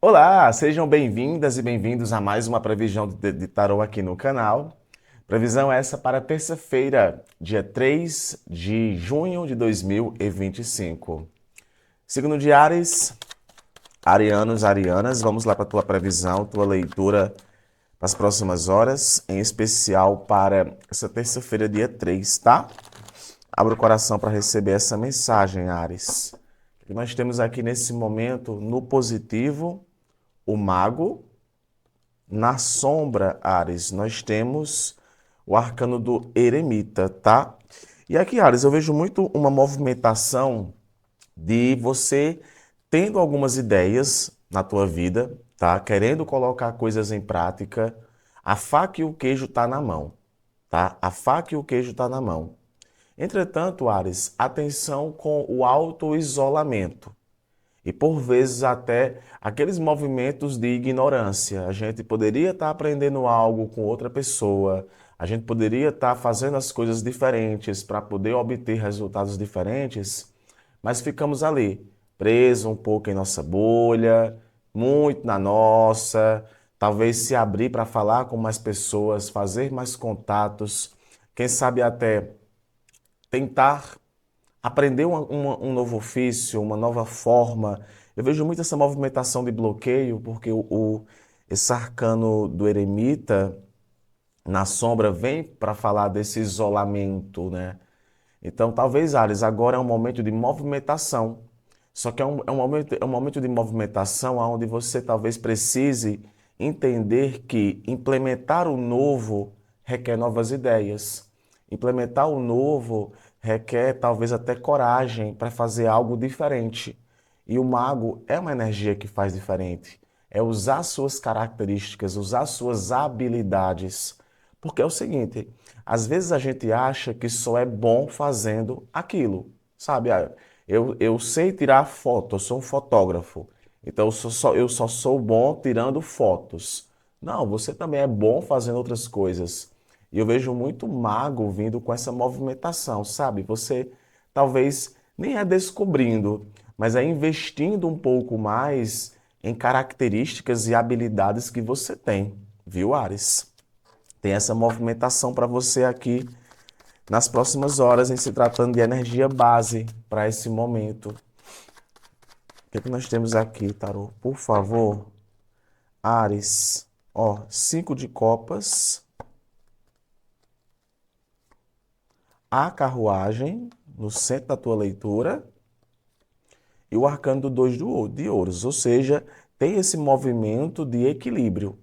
Olá, sejam bem-vindas e bem-vindos a mais uma previsão de tarô aqui no canal. Previsão essa para terça-feira, dia 3 de junho de 2025. Signo de Áries, arianos, arianas, vamos lá para a tua previsão, tua leitura para as próximas horas, em especial para essa terça-feira, dia 3, tá? Abra o coração para receber essa mensagem, Áries. O que nós temos aqui nesse momento, no positivo, o mago. Na sombra, Áries, nós temos o arcano do eremita, tá? E aqui, Áries, eu vejo muito uma movimentação de você tendo algumas ideias na tua vida, tá? Querendo colocar coisas em prática. A faca e o queijo tá na mão, tá? A faca e o queijo tá na mão. Entretanto, Áries, atenção com o auto-isolamento e por vezes até aqueles movimentos de ignorância. A gente poderia estar aprendendo algo com outra pessoa, a gente poderia estar fazendo as coisas diferentes para poder obter resultados diferentes, mas ficamos ali, presos um pouco em nossa bolha, muito na nossa, talvez se abrir para falar com mais pessoas, fazer mais contatos, quem sabe até tentar aprender um novo ofício, uma nova forma. Eu vejo muito essa movimentação de bloqueio, porque esse arcano do eremita na sombra vem para falar desse isolamento, né? Então, talvez, Ares, agora é um momento de movimentação. Só que é um momento de movimentação onde você talvez precise entender que implementar o novo requer novas ideias. Implementar o novo requer talvez até coragem para fazer algo diferente. E o mago é uma energia que faz diferente. É usar suas características, usar suas habilidades. Porque é o seguinte, às vezes a gente acha que só é bom fazendo aquilo, sabe? Eu sei tirar foto, eu sou um fotógrafo, então eu só sou bom tirando fotos. Não, você também é bom fazendo outras coisas. E eu vejo muito mago vindo com essa movimentação, sabe? Você talvez nem é descobrindo, mas é investindo um pouco mais em características e habilidades que você tem, viu, Ares? Tem essa movimentação para você aqui nas próximas horas, em se tratando de energia base para esse momento. O que é que nós temos aqui, Tarô? Por favor, Áries. Ó, 5 de copas, a carruagem no centro da tua leitura e o arcano do 2 de ouros. Ou seja, tem esse movimento de equilíbrio.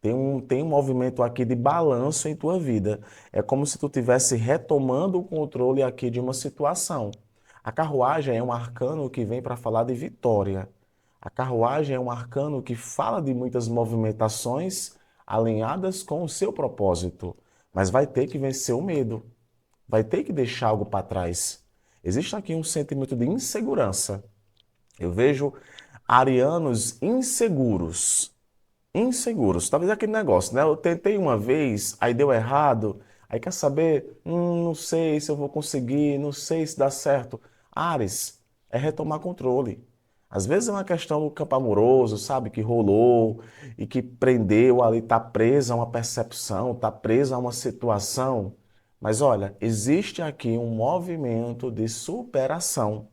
Tem um movimento aqui de balanço em tua vida. É como se tu estivesse retomando o controle aqui de uma situação. A carruagem é um arcano que vem para falar de vitória. A carruagem é um arcano que fala de muitas movimentações alinhadas com o seu propósito, mas vai ter que vencer o medo, vai ter que deixar algo para trás. Existe aqui um sentimento de insegurança. Eu vejo arianos inseguros. Inseguros. Talvez aquele negócio, né? Eu tentei uma vez, aí deu errado. Aí quer saber? Não sei se eu vou conseguir, não sei se dá certo. Ares, é retomar controle. Às vezes é uma questão do campo amoroso, sabe? Que rolou e que prendeu ali, tá presa a uma percepção, tá presa a uma situação. Mas olha, existe aqui um movimento de superação,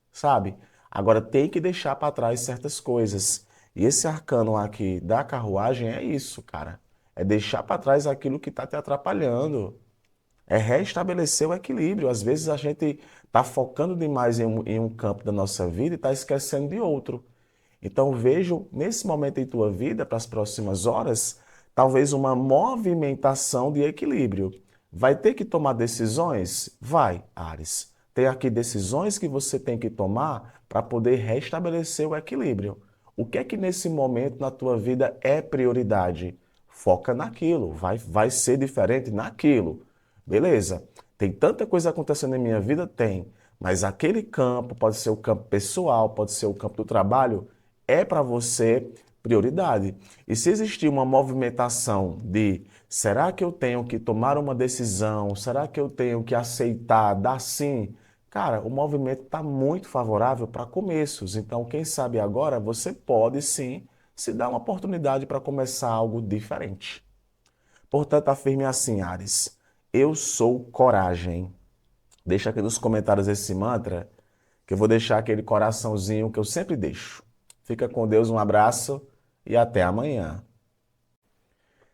sabe? Agora tem que deixar para trás certas coisas. E esse arcano aqui da carruagem é isso, cara. É deixar para trás aquilo que está te atrapalhando. É restabelecer o equilíbrio. Às vezes a gente está focando demais em um campo da nossa vida e está esquecendo de outro. Então vejo nesse momento em tua vida, para as próximas horas, talvez uma movimentação de equilíbrio. Vai ter que tomar decisões? Vai, Ares. Tem aqui decisões que você tem que tomar para poder restabelecer o equilíbrio. O que é que nesse momento na tua vida é prioridade? Foca naquilo, vai ser diferente naquilo. Beleza. Tem tanta coisa acontecendo na minha vida? Tem. Mas aquele campo, pode ser o campo pessoal, pode ser o campo do trabalho, é para você prioridade. E se existir uma movimentação de será que eu tenho que tomar uma decisão? Será que eu tenho que aceitar, dar sim? Cara, o movimento está muito favorável para começos. Então, quem sabe agora você pode sim se dá uma oportunidade para começar algo diferente. Portanto, afirme assim, Áries: eu sou coragem. Deixa aqui nos comentários esse mantra, que eu vou deixar aquele coraçãozinho que eu sempre deixo. Fica com Deus, um abraço e até amanhã.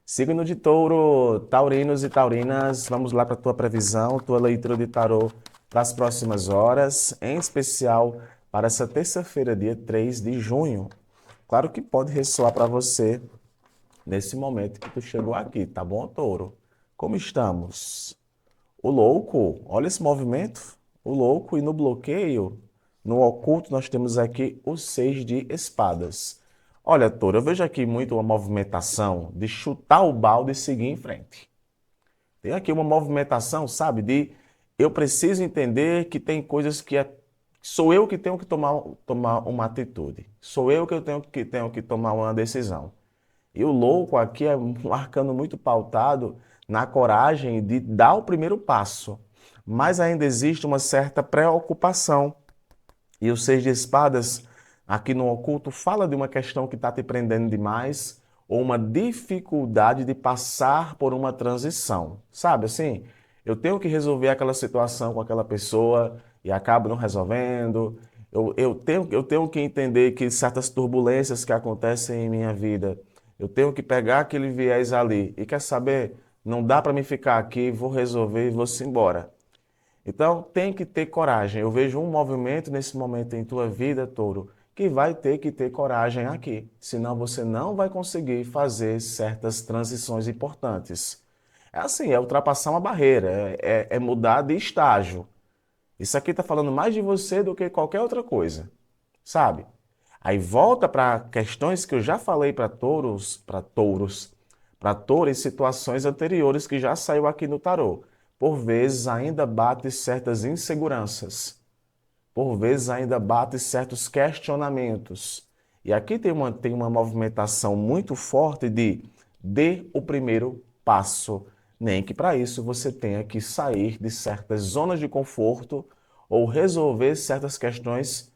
Signo de Touro, taurinos e taurinas, vamos lá para a tua previsão, tua leitura de tarô para as próximas horas, em especial para essa terça-feira, dia 3 de junho. Claro que pode ressoar para você nesse momento que tu chegou aqui, tá bom, Touro? Como estamos? O louco, olha esse movimento, o louco, e no bloqueio, no oculto, nós temos aqui o 6 de espadas. Olha, Touro, eu vejo aqui muito uma movimentação de chutar o balde e seguir em frente. Tem aqui uma movimentação, sabe, de eu preciso entender que tem coisas que sou eu que tenho que tomar uma atitude. Sou eu que tenho que tomar uma decisão. E o louco aqui é um arcano muito pautado na coragem de dar o primeiro passo. Mas ainda existe uma certa preocupação. E o Seis de Espadas, aqui no oculto, fala de uma questão que está te prendendo demais ou uma dificuldade de passar por uma transição. Sabe assim? Eu tenho que resolver aquela situação com aquela pessoa e acabo não resolvendo. Eu tenho que entender que certas turbulências que acontecem em minha vida, eu tenho que pegar aquele viés ali. E quer saber? Não dá para me ficar aqui, vou resolver e vou-se embora. Então, tem que ter coragem. Eu vejo um movimento nesse momento em tua vida, Touro, que vai ter que ter coragem aqui. Senão você não vai conseguir fazer certas transições importantes. É assim, é ultrapassar uma barreira, é mudar de estágio. Isso aqui está falando mais de você do que qualquer outra coisa, sabe? Aí volta para questões que eu já falei para touros, situações anteriores que já saiu aqui no tarô. Por vezes ainda bate certas inseguranças. Por vezes ainda bate certos questionamentos. E aqui tem uma movimentação muito forte de dê o primeiro passo. Nem que para isso você tenha que sair de certas zonas de conforto ou resolver certas questões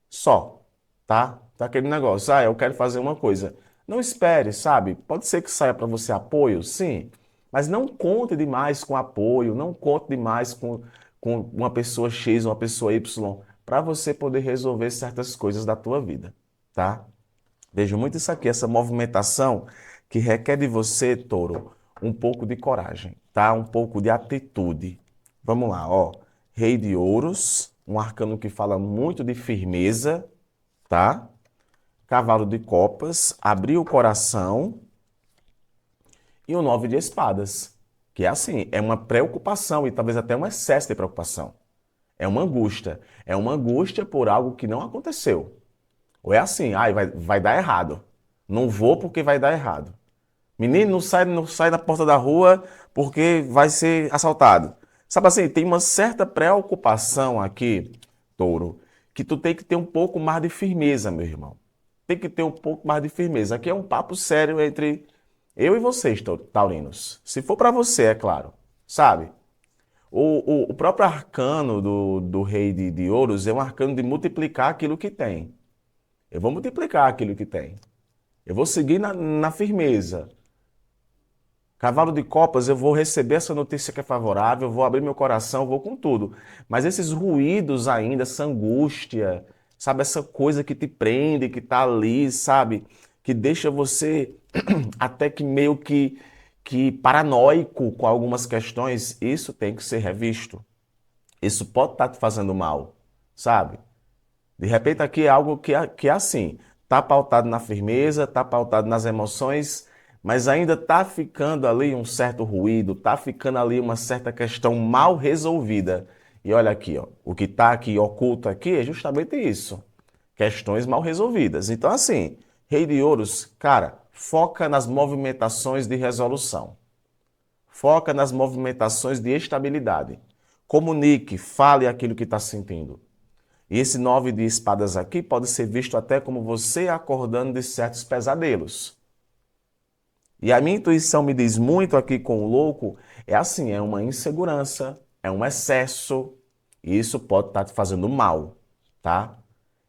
só, tá? Tá aquele negócio, eu quero fazer uma coisa. Não espere, sabe? Pode ser que saia para você apoio, sim, mas não conte demais com apoio, não conte demais com uma pessoa X, uma pessoa Y, para você poder resolver certas coisas da tua vida, tá? Vejo muito isso aqui, essa movimentação que requer de você, Touro, um pouco de coragem, tá? Um pouco de atitude. Vamos lá, ó. Rei de Ouros, um arcano que fala muito de firmeza, tá? Cavalo de Copas, abrir o coração e o 9 de Espadas, que é assim, é uma preocupação e talvez até um excesso de preocupação. É uma angústia. É uma angústia por algo que não aconteceu. Ou é assim, vai dar errado. Não vou porque vai dar errado. Menino, não sai da porta da rua porque vai ser assaltado. Sabe assim, tem uma certa preocupação aqui, Touro, que tu tem que ter um pouco mais de firmeza, meu irmão. Tem que ter um pouco mais de firmeza. Aqui é um papo sério entre eu e vocês, taurinos. Se for para você, é claro. Sabe? O próprio arcano do rei de ouros é um arcano de multiplicar aquilo que tem. Eu vou multiplicar aquilo que tem. Eu vou seguir na firmeza. Cavalo de Copas, eu vou receber essa notícia que é favorável, vou abrir meu coração, vou com tudo. Mas esses ruídos ainda, essa angústia, sabe, essa coisa que te prende, que tá ali, sabe, que deixa você até que meio que paranoico com algumas questões, isso tem que ser revisto. Isso pode estar te fazendo mal, sabe? De repente aqui é algo que é assim, está pautado na firmeza, está pautado nas emoções, mas ainda está ficando ali um certo ruído, está ficando ali uma certa questão mal resolvida. E olha aqui, ó, o que está aqui oculto aqui é justamente isso, questões mal resolvidas. Então assim, Rei de Ouros, cara, foca nas movimentações de resolução, foca nas movimentações de estabilidade. Comunique, fale aquilo que está sentindo. E esse 9 de espadas aqui pode ser visto até como você acordando de certos pesadelos. E a minha intuição me diz muito aqui com o louco, é assim, é uma insegurança, é um excesso, e isso pode estar te fazendo mal, tá?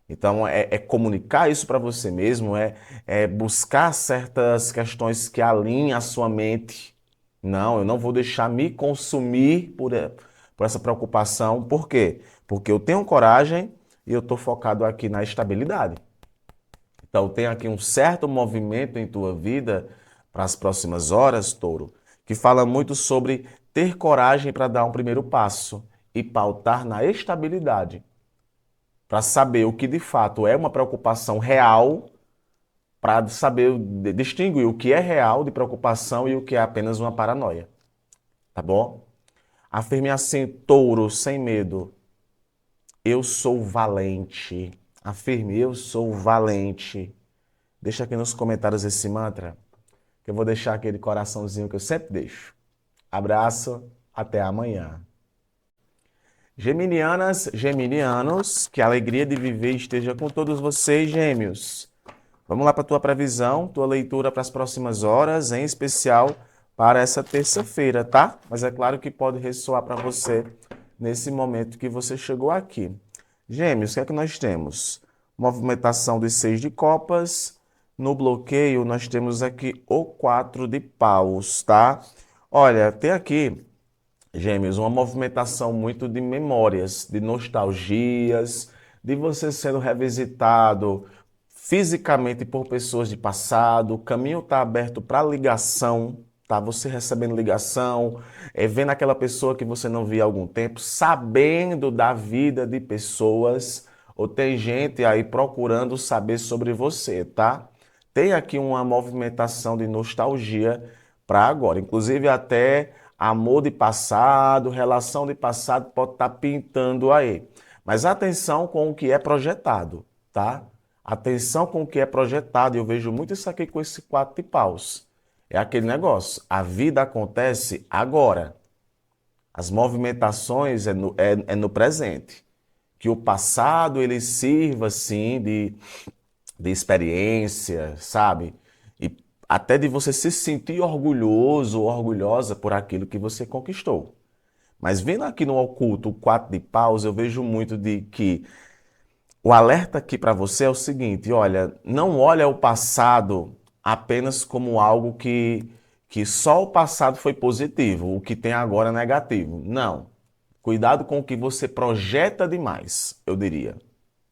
Então, é comunicar isso para você mesmo, é buscar certas questões que alinhem a sua mente. Não, eu não vou deixar me consumir por essa preocupação. Por quê? Porque eu tenho coragem e eu estou focado aqui na estabilidade. Então, tem aqui um certo movimento em tua vida para as próximas horas, Touro, que fala muito sobre ter coragem para dar um primeiro passo e pautar na estabilidade, para saber o que de fato é uma preocupação real, para saber distinguir o que é real de preocupação e o que é apenas uma paranoia, tá bom? Afirme assim, Touro, sem medo. Eu sou valente. Afirme, eu sou valente. Deixa aqui nos comentários esse mantra, que eu vou deixar aquele coraçãozinho que eu sempre deixo. Abraço, até amanhã. Geminianas, geminianos, que a alegria de viver esteja com todos vocês, gêmeos. Vamos lá para a tua previsão, tua leitura para as próximas horas, em especial para essa terça-feira, tá? Mas é claro que pode ressoar para você nesse momento que você chegou aqui. Gêmeos, o que é que nós temos? Movimentação dos 6 de copas. No bloqueio, nós temos aqui o 4 de paus, tá? Olha, tem aqui, Gêmeos, uma movimentação muito de memórias, de nostalgias, de você sendo revisitado fisicamente por pessoas de passado. O caminho está aberto para ligação, tá? Você recebendo ligação, vendo aquela pessoa que você não via há algum tempo, sabendo da vida de pessoas, ou tem gente aí procurando saber sobre você, tá? Tem aqui uma movimentação de nostalgia para agora, inclusive até amor de passado, relação de passado pode estar pintando aí. Mas atenção com o que é projetado, tá? Atenção com o que é projetado. Eu vejo muito isso aqui com esse 4 de paus. É aquele negócio, a vida acontece agora. As movimentações é no presente. Que o passado ele sirva, sim, de experiência, sabe? E até de você se sentir orgulhoso ou orgulhosa por aquilo que você conquistou. Mas vendo aqui no oculto o 4 de paus, eu vejo muito de que o alerta aqui para você é o seguinte, olha, não olha o passado apenas como algo que só o passado foi positivo, o que tem agora é negativo. Não. Cuidado com o que você projeta demais, eu diria,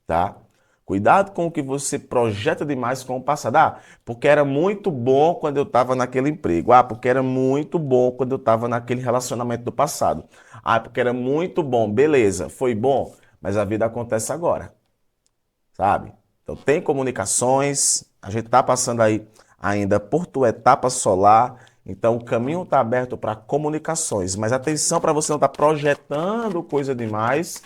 tá? Cuidado com o que você projeta demais com o passado. Ah, porque era muito bom quando eu estava naquele emprego. Ah, porque era muito bom quando eu estava naquele relacionamento do passado. Ah, porque era muito bom. Beleza, foi bom, mas a vida acontece agora, sabe? Então tem comunicações, a gente está passando aí ainda por tua etapa solar, então o caminho está aberto para comunicações, mas atenção para você não estar projetando coisa demais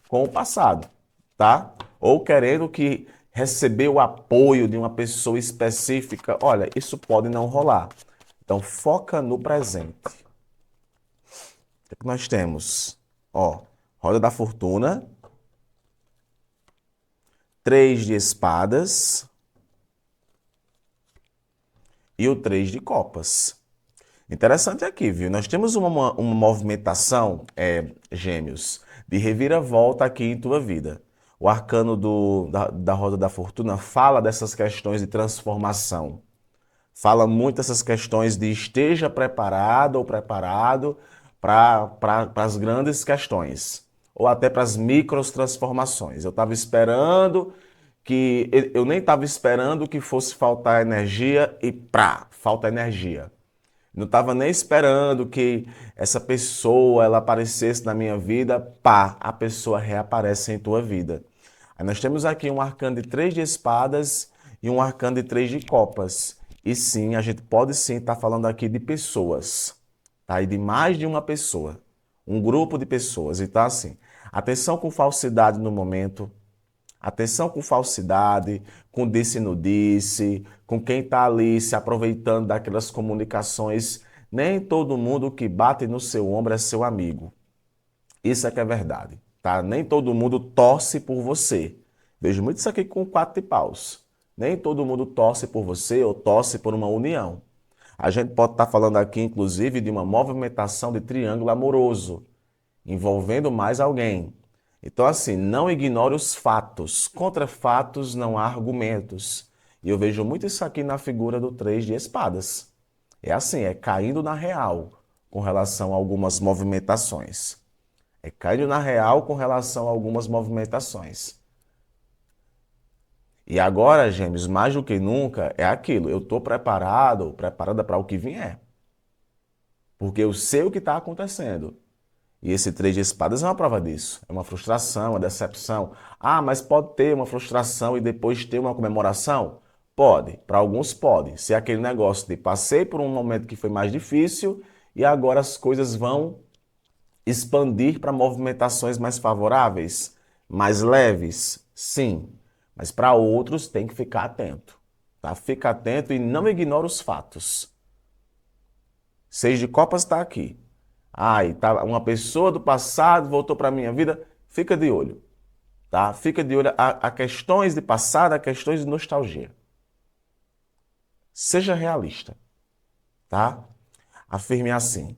com o passado, tá? Ou querendo que receber o apoio de uma pessoa específica, olha, isso pode não rolar. Então foca no presente. O que nós temos? Ó, roda da fortuna, 3 de espadas e o 3 de copas. Interessante aqui, viu? Nós temos uma movimentação, gêmeos, de reviravolta aqui em tua vida. O arcano da roda da fortuna fala dessas questões de transformação. Fala muito dessas questões de esteja preparado ou preparado para as grandes questões. Ou até para as micros transformações. Eu estava esperando eu nem estava esperando que fosse faltar energia e falta energia. Não estava nem esperando que essa pessoa ela aparecesse na minha vida, a pessoa reaparece em tua vida. Aí nós temos aqui um arcano de 3 de espadas e um arcano de 3 de copas. E sim, a gente pode sim estar falando aqui de pessoas, tá? E de mais de uma pessoa, um grupo de pessoas. Então, assim, atenção com falsidade no momento, atenção com falsidade, com disse e não disse, com quem está ali se aproveitando daquelas comunicações. Nem todo mundo que bate no seu ombro é seu amigo. Isso é que é verdade, tá? Nem todo mundo torce por você. Vejo muito isso aqui com 4 de paus. Nem todo mundo torce por você ou torce por uma união. A gente pode estar falando aqui, inclusive, de uma movimentação de triângulo amoroso, envolvendo mais alguém. Então, assim, não ignore os fatos. Contra fatos não há argumentos. E eu vejo muito isso aqui na figura do três de espadas. É assim, é caindo na real com relação a algumas movimentações. É caindo na real com relação a algumas movimentações. E agora, gêmeos, mais do que nunca, é aquilo. Eu estou preparado, preparada para o que vier. Porque eu sei o que está acontecendo. E esse três de espadas é uma prova disso. É uma frustração, uma decepção. Ah, mas pode ter uma frustração e depois ter uma comemoração? Pode. Para alguns pode. Se é aquele negócio de passei por um momento que foi mais difícil e agora as coisas vão expandir para movimentações mais favoráveis, mais leves, sim. Mas para outros tem que ficar atento. Tá? Fica atento e não ignore os fatos. Seis de copas está aqui. Ai, tá, uma pessoa do passado voltou para a minha vida. Fica de olho, tá? Fica de olho a questões de passado, a questões de nostalgia. Seja realista, tá? Afirme assim.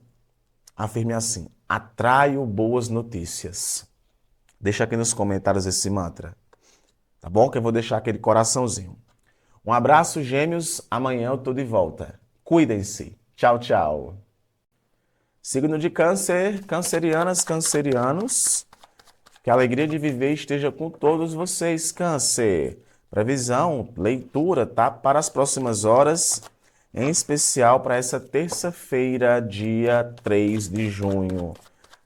Afirme assim. Atraio boas notícias. Deixa aqui nos comentários esse mantra, tá bom? Que eu vou deixar aquele coraçãozinho. Um abraço, gêmeos. Amanhã eu tô de volta. Cuidem-se. Tchau, tchau. Signo de Câncer, cancerianas, cancerianos. Que a alegria de viver esteja com todos vocês, Câncer. Previsão, leitura, tá? Para as próximas horas, em especial para essa terça-feira, dia 3 de junho. O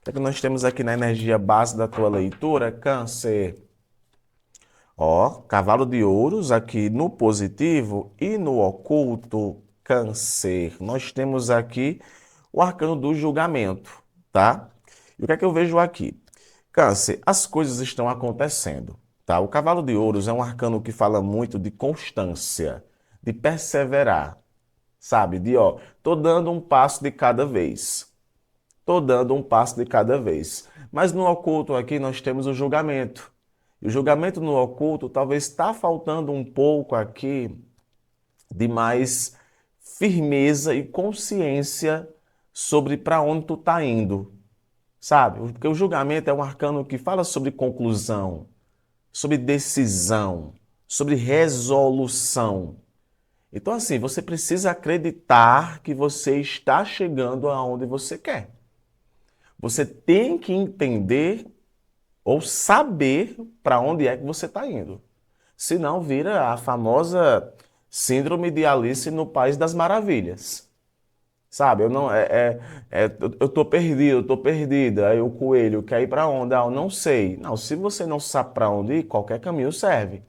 que é que nós temos aqui na energia base da tua leitura, Câncer? Ó, cavalo de ouros aqui no positivo e no oculto, Câncer. Nós temos aqui o arcano do julgamento, tá? E o que é que eu vejo aqui? Câncer, as coisas estão acontecendo, tá? O cavalo de ouros é um arcano que fala muito de constância, de perseverar, sabe? De, ó, tô dando um passo de cada vez. Tô dando um passo de cada vez. Mas no oculto aqui nós temos o julgamento. E o julgamento no oculto talvez está faltando um pouco aqui de mais firmeza e consciência sobre para onde tu tá indo, sabe? Porque o julgamento é um arcano que fala sobre conclusão, sobre decisão, sobre resolução. Então, assim, você precisa acreditar que você está chegando aonde você quer. Você tem que entender ou saber para onde é que você está indo. Senão vira a famosa síndrome de Alice no País das Maravilhas. Sabe, eu não eu tô perdido, eu tô perdida. Aí o coelho quer ir para onde? Ah, eu não sei. Não, se você não sabe para onde ir, qualquer caminho serve.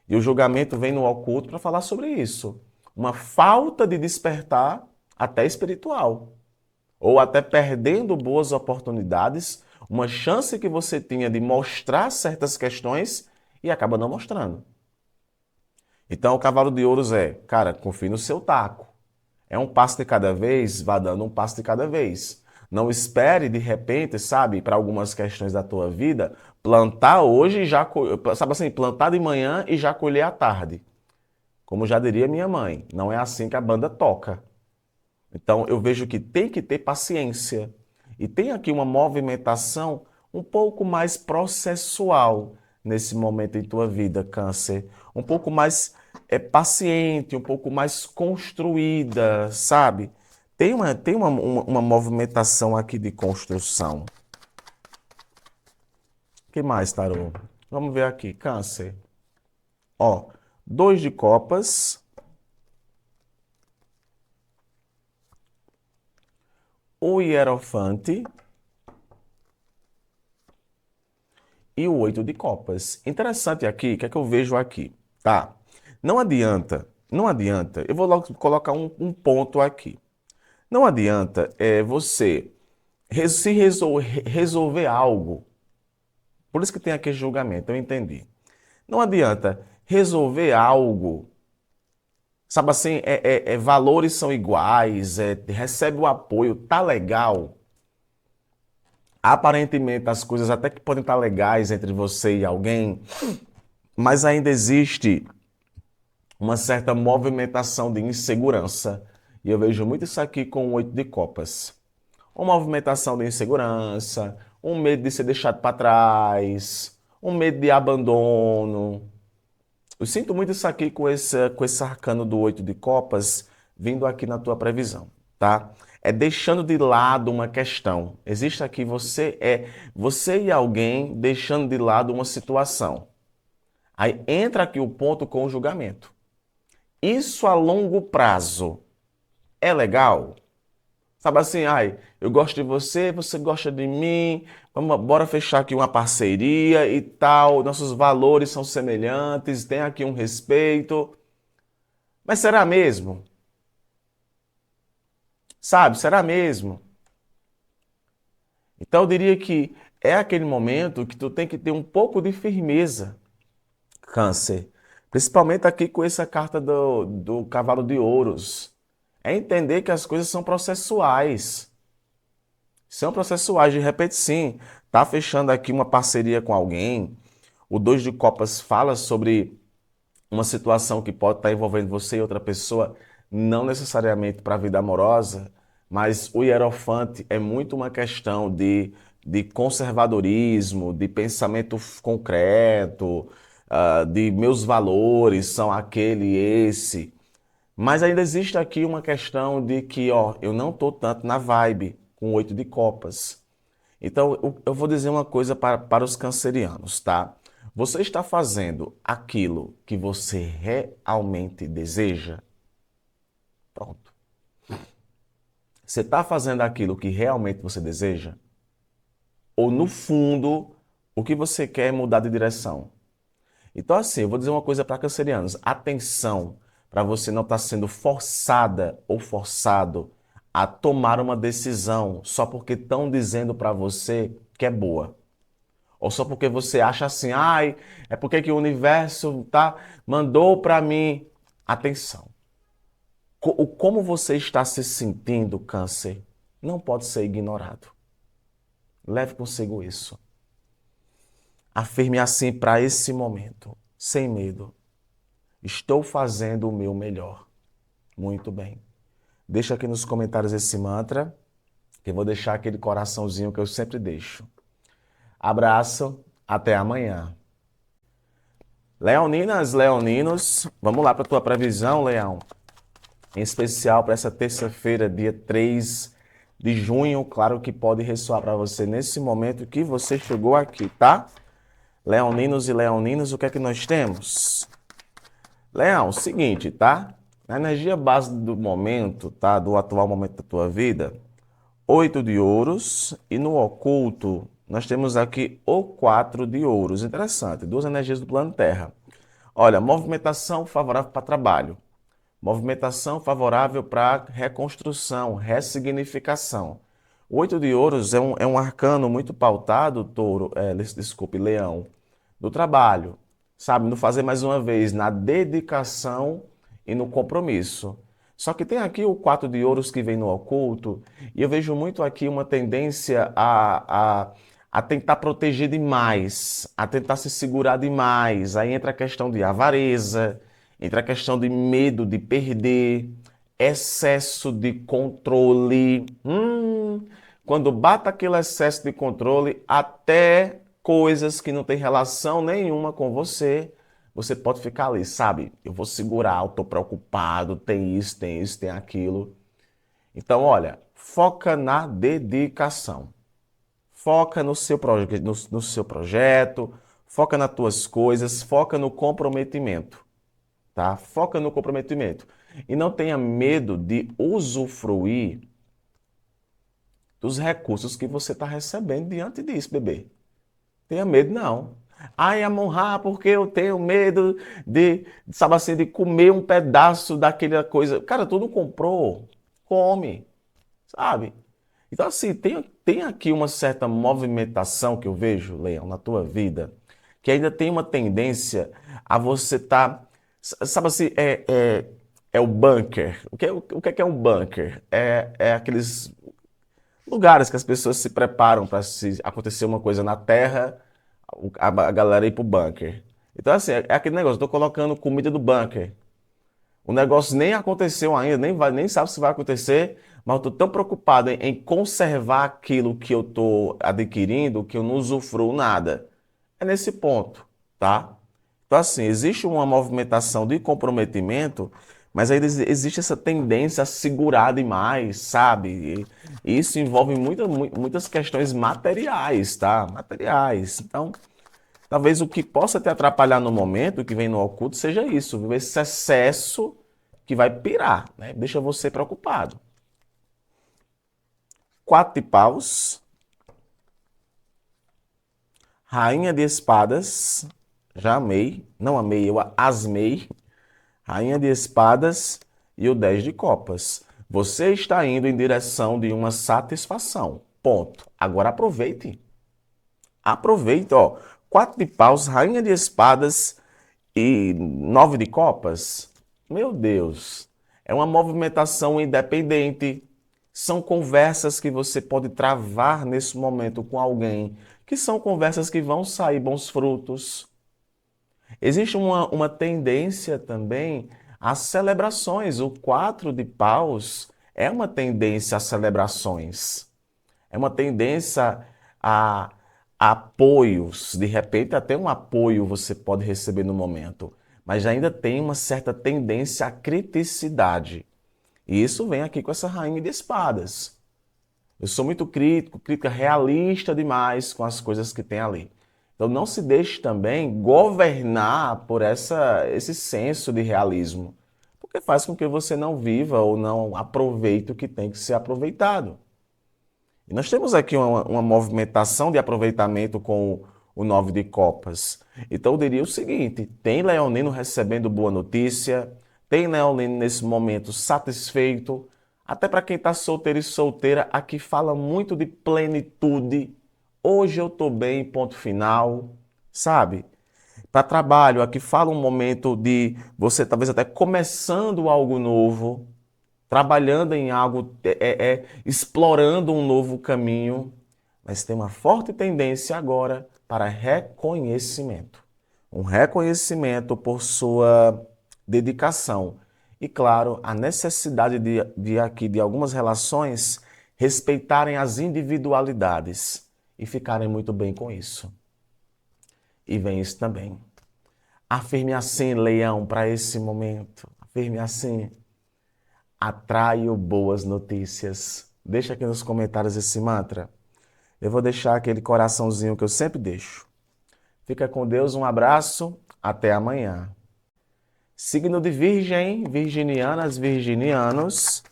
E o julgamento vem no oculto para falar sobre isso. Uma falta de despertar até espiritual. Ou até perdendo boas oportunidades, uma chance que você tinha de mostrar certas questões e acaba não mostrando. Então o cavalo de ouros é, cara, confie no seu taco. É um passo de cada vez, vá dando um passo de cada vez. Não espere de repente, sabe, para algumas questões da tua vida, plantar hoje e já, sabe assim, plantar de manhã e já colher à tarde. Como já diria minha mãe, não é assim que a banda toca. Então eu vejo que tem que ter paciência. E tem aqui uma movimentação um pouco mais processual nesse momento em tua vida, Câncer. Um pouco mais paciente, um pouco mais construída, sabe? Tem uma movimentação aqui de construção. O que mais, Tarô? Vamos ver aqui, Câncer. Ó, 2 de copas. O Hierofante e o 8 de copas. Interessante aqui, o que é que eu vejo aqui? Tá? Não adianta, eu vou logo colocar um ponto aqui. Não adianta você se resolver algo, por isso que tem aqui julgamento, eu entendi. Não adianta resolver algo, sabe assim, valores são iguais, recebe o apoio, tá legal. Aparentemente as coisas até que podem estar legais entre você e alguém, mas ainda existe uma certa movimentação de insegurança. E eu vejo muito isso aqui com o 8 de copas. Uma movimentação de insegurança, um medo de ser deixado para trás, um medo de abandono. Eu sinto muito isso aqui com esse arcano do 8 de copas vindo aqui na tua previsão, tá? É deixando de lado uma questão. Existe aqui você e alguém deixando de lado uma situação. Aí entra aqui o ponto com o julgamento. Isso a longo prazo é legal? Sabe assim, ai, eu gosto de você, você gosta de mim, bora fechar aqui uma parceria e tal, nossos valores são semelhantes, tem aqui um respeito. Mas será mesmo? Sabe, será mesmo? Então eu diria que é aquele momento que tu tem que ter um pouco de firmeza, Câncer. Principalmente aqui com essa carta do cavalo de ouros. É entender que as coisas são processuais. São processuais, de repente sim. Tá fechando aqui uma parceria com alguém. O 2 de copas fala sobre uma situação que pode estar envolvendo você e outra pessoa, não necessariamente para a vida amorosa, mas o hierofante é muito uma questão de conservadorismo, de pensamento concreto, de meus valores são aquele e esse. Mas ainda existe aqui uma questão de que, ó, eu não estou tanto na vibe com 8 de copas. Então, eu vou dizer uma coisa para os cancerianos, tá? Você está fazendo aquilo que você realmente deseja? Pronto. Você está fazendo aquilo que realmente você deseja? Ou, no fundo, o que você quer é mudar de direção? Então, assim, eu vou dizer uma coisa para cancerianos. Atenção para você não estar sendo forçada ou forçado a tomar uma decisão só porque estão dizendo para você que é boa. Ou só porque você acha assim, ai, é porque que o universo mandou para mim. Atenção. Como você está se sentindo, câncer, não pode ser ignorado. Leve consigo isso. Afirme assim para esse momento, sem medo. Estou fazendo o meu melhor. Muito bem. Deixa aqui nos comentários esse mantra, que eu vou deixar aquele coraçãozinho que eu sempre deixo. Abraço, até amanhã. Leoninas, leoninos, vamos lá para a tua previsão, Leão. Em especial para essa terça-feira, dia 3 de junho. Claro que pode ressoar para você nesse momento que você chegou aqui, tá? Leoninos e leoninos, o que é que nós temos? Leão, seguinte, tá? Na energia base do momento, tá? Do atual momento da tua vida, 8 de ouros, e no oculto nós temos aqui o 4 de ouros. Interessante, duas energias do plano Terra. Olha, movimentação favorável para trabalho, movimentação favorável para reconstrução, ressignificação. O 8 de ouros é um arcano muito pautado, touro, desculpe, leão, do trabalho, sabe? No fazer mais uma vez, na dedicação e no compromisso. Só que tem aqui o 4 de ouros que vem no oculto, e eu vejo muito aqui uma tendência a tentar proteger demais, a tentar se segurar demais. Aí entra a questão de avareza, entra a questão de medo de perder, excesso de controle. Quando bate aquele excesso de controle, até coisas que não têm relação nenhuma com você, você pode ficar ali, sabe? Eu vou segurar, eu tô preocupado, tem isso, tem isso, tem aquilo. Então, olha, foca na dedicação. Foca no seu projeto, foca nas tuas coisas, foca no comprometimento, tá? Foca no comprometimento. E não tenha medo de usufruir dos recursos que você está recebendo diante disso, bebê. Tenha medo, não. Ai, Amon-Ra, porque eu tenho medo sabe assim, de comer um pedaço daquela coisa. Cara, tu não comprou, come, sabe? Então, assim, tem aqui uma certa movimentação que eu vejo, Leão, na tua vida, que ainda tem uma tendência a você estar, sabe assim, é o bunker. O que é um bunker? É aqueles lugares que as pessoas se preparam para se acontecer uma coisa na Terra, a galera ir pro bunker. Então, assim, é aquele negócio, estou colocando comida do bunker. O negócio nem aconteceu ainda, nem sabe se vai acontecer, mas eu estou tão preocupado em conservar aquilo que eu estou adquirindo que eu não usufruo nada. É nesse ponto, tá? Então, assim, existe uma movimentação de comprometimento, mas aí existe essa tendência a segurar demais, sabe? E isso envolve muitas questões materiais, tá? Materiais. Então, talvez o que possa te atrapalhar no momento, o que vem no oculto, seja isso, viu? Esse excesso que vai pirar, né? Deixa você preocupado. 4 de paus, rainha de espadas, já amei, não amei, eu asmei. Rainha de espadas e o 10 de copas. Você está indo em direção de uma satisfação. Ponto. Agora aproveite. Aproveite, ó. 4 de paus, rainha de espadas e 9 de copas. Meu Deus. É uma movimentação independente. São conversas que você pode travar nesse momento com alguém, que são conversas que vão sair bons frutos. Existe uma tendência também às celebrações. O 4 de paus é uma tendência às celebrações. É uma tendência a apoios. De repente, até um apoio você pode receber no momento. Mas ainda tem uma certa tendência à criticidade. E isso vem aqui com essa rainha de espadas. Eu sou muito crítico, crítica realista demais com as coisas que tem ali. Então não se deixe também governar por esse senso de realismo, porque faz com que você não viva ou não aproveite o que tem que ser aproveitado. E nós temos aqui uma movimentação de aproveitamento com o 9 de copas. Então eu diria o seguinte, tem leonino recebendo boa notícia, tem leonino nesse momento satisfeito, até para quem está solteiro e solteira, aqui fala muito de plenitude. Hoje eu estou bem, ponto final, sabe? Para trabalho, aqui fala um momento de você talvez até começando algo novo, trabalhando em algo, explorando um novo caminho, mas tem uma forte tendência agora para reconhecimento. Um reconhecimento por sua dedicação. E, claro, a necessidade de aqui, de algumas relações, respeitarem as individualidades e ficarem muito bem com isso. E vem isso também. Afirme assim, Leão, para esse momento. Afirme assim. Atraio boas notícias. Deixa aqui nos comentários esse mantra. Eu vou deixar aquele coraçãozinho que eu sempre deixo. Fica com Deus, um abraço, até amanhã. Signo de Virgem, virginianas, virginianos.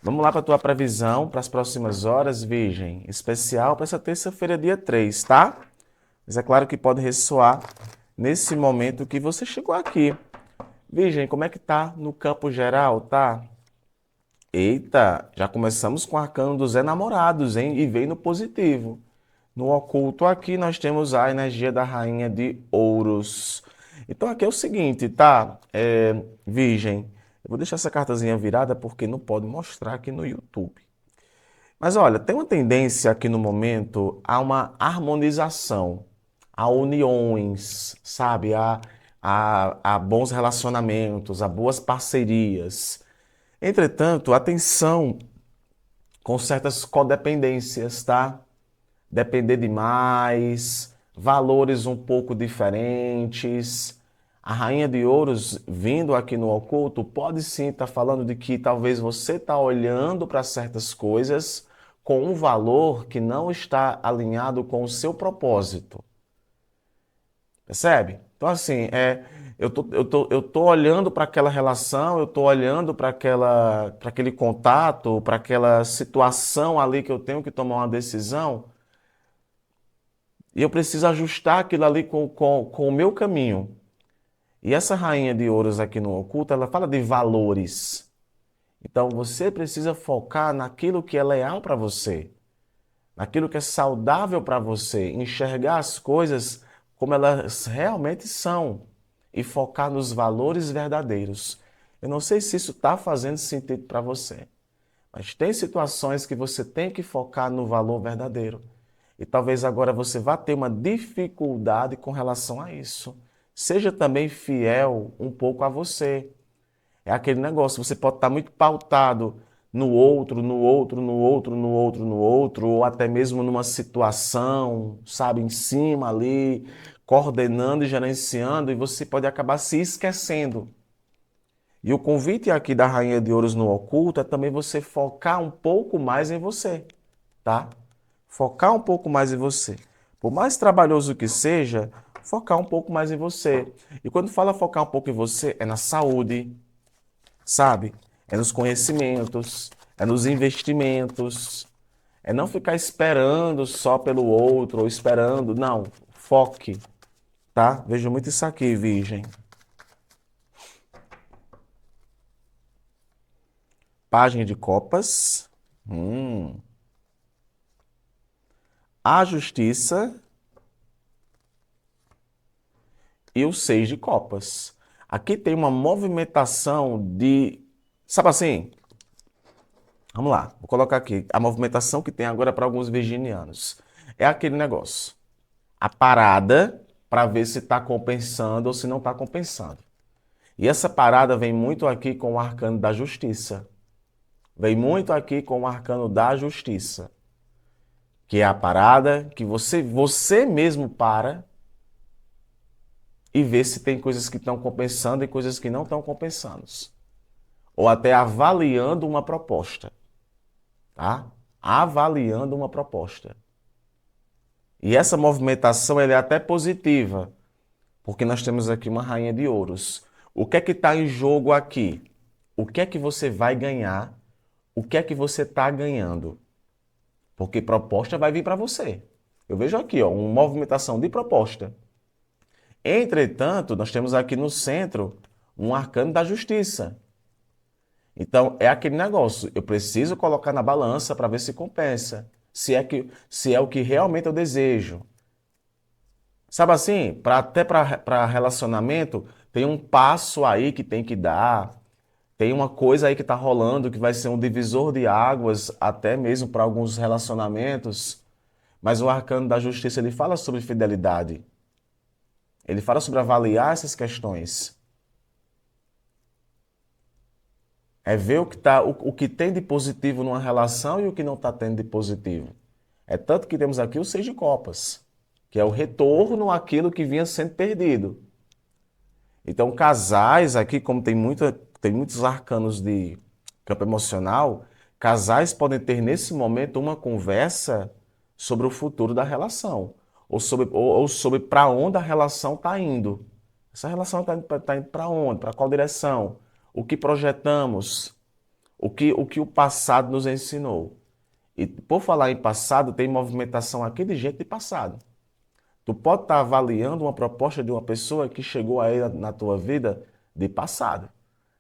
Vamos lá para a tua previsão para as próximas horas, Virgem. Especial para essa terça-feira, dia 3, tá? Mas é claro que pode ressoar nesse momento que você chegou aqui. Virgem, como é que tá no campo geral, tá? Eita, já começamos com o arcano dos enamorados, hein? E veio no positivo. No oculto aqui nós temos a energia da rainha de ouros. Então aqui é o seguinte, tá? Virgem, eu vou deixar essa cartazinha virada porque não pode mostrar aqui no YouTube. Mas olha, tem uma tendência aqui no momento a uma harmonização, a uniões, sabe? A bons relacionamentos, a boas parcerias. Entretanto, atenção com certas codependências, tá? Depender demais, valores um pouco diferentes. A Rainha de Ouros vindo aqui no oculto pode sim estar falando de que talvez você está olhando para certas coisas com um valor que não está alinhado com o seu propósito. Percebe? Então, assim, eu tô olhando para aquela relação, eu tô olhando para aquele contato, para aquela situação ali que eu tenho que tomar uma decisão, e eu preciso ajustar aquilo ali com o meu caminho. E essa rainha de ouros aqui no oculto, ela fala de valores. Então, você precisa focar naquilo que é leal para você, naquilo que é saudável para você, enxergar as coisas como elas realmente são e focar nos valores verdadeiros. Eu não sei se isso está fazendo sentido para você, mas tem situações que você tem que focar no valor verdadeiro. E talvez agora você vá ter uma dificuldade com relação a isso. Seja também fiel um pouco a você. É aquele negócio, você pode estar muito pautado no outro, no outro, no outro, no outro, no outro, ou até mesmo numa situação, sabe, em cima ali, coordenando e gerenciando, e você pode acabar se esquecendo. E o convite aqui da Rainha de Ouros no Oculto é também você focar um pouco mais em você, tá? Focar um pouco mais em você. Por mais trabalhoso que seja, focar um pouco mais em você. E quando fala focar um pouco em você, é na saúde, sabe? É nos conhecimentos, é nos investimentos, é não ficar esperando só pelo outro ou esperando, não, foque, tá? Vejo muito isso aqui, Virgem. Página de copas, a justiça e o seis de copas. Aqui tem uma movimentação de, sabe assim? Vamos lá, vou colocar aqui a movimentação que tem agora para alguns virginianos. É aquele negócio. A parada para ver se está compensando ou se não está compensando. E essa parada vem muito aqui com o arcano da justiça. Vem muito aqui com o arcano da justiça. Que é a parada que você mesmo para e vê se tem coisas que estão compensando e coisas que não estão compensando. Ou até avaliando uma proposta, tá? Avaliando uma proposta. E essa movimentação ela é até positiva, porque nós temos aqui uma rainha de ouros. O que é que está em jogo aqui? O que é que você vai ganhar? O que é que você está ganhando? Porque proposta vai vir para você. Eu vejo aqui, ó, uma movimentação de proposta. Entretanto, nós temos aqui no centro um arcano da justiça. Então, é aquele negócio, eu preciso colocar na balança para ver se compensa, se é o que realmente eu desejo. Sabe assim, até para relacionamento, tem um passo aí que tem que dar, tem uma coisa aí que está rolando que vai ser um divisor de águas, até mesmo para alguns relacionamentos. Mas o arcano da justiça, ele fala sobre fidelidade. Ele fala sobre avaliar essas questões. É ver o que tem de positivo numa relação e o que não está tendo de positivo. É tanto que temos aqui o seis de copas, que é o retorno àquilo que vinha sendo perdido. Então, casais aqui, como tem muitos arcanos de campo emocional, casais podem ter nesse momento uma conversa sobre o futuro da relação, ou sobre para onde a relação está indo. Essa relação tá indo para onde? Para qual direção? O que projetamos? O que o passado nos ensinou? E por falar em passado, tem movimentação aqui de gente de passado. Tu pode estar avaliando uma proposta de uma pessoa que chegou aí na tua vida de passado,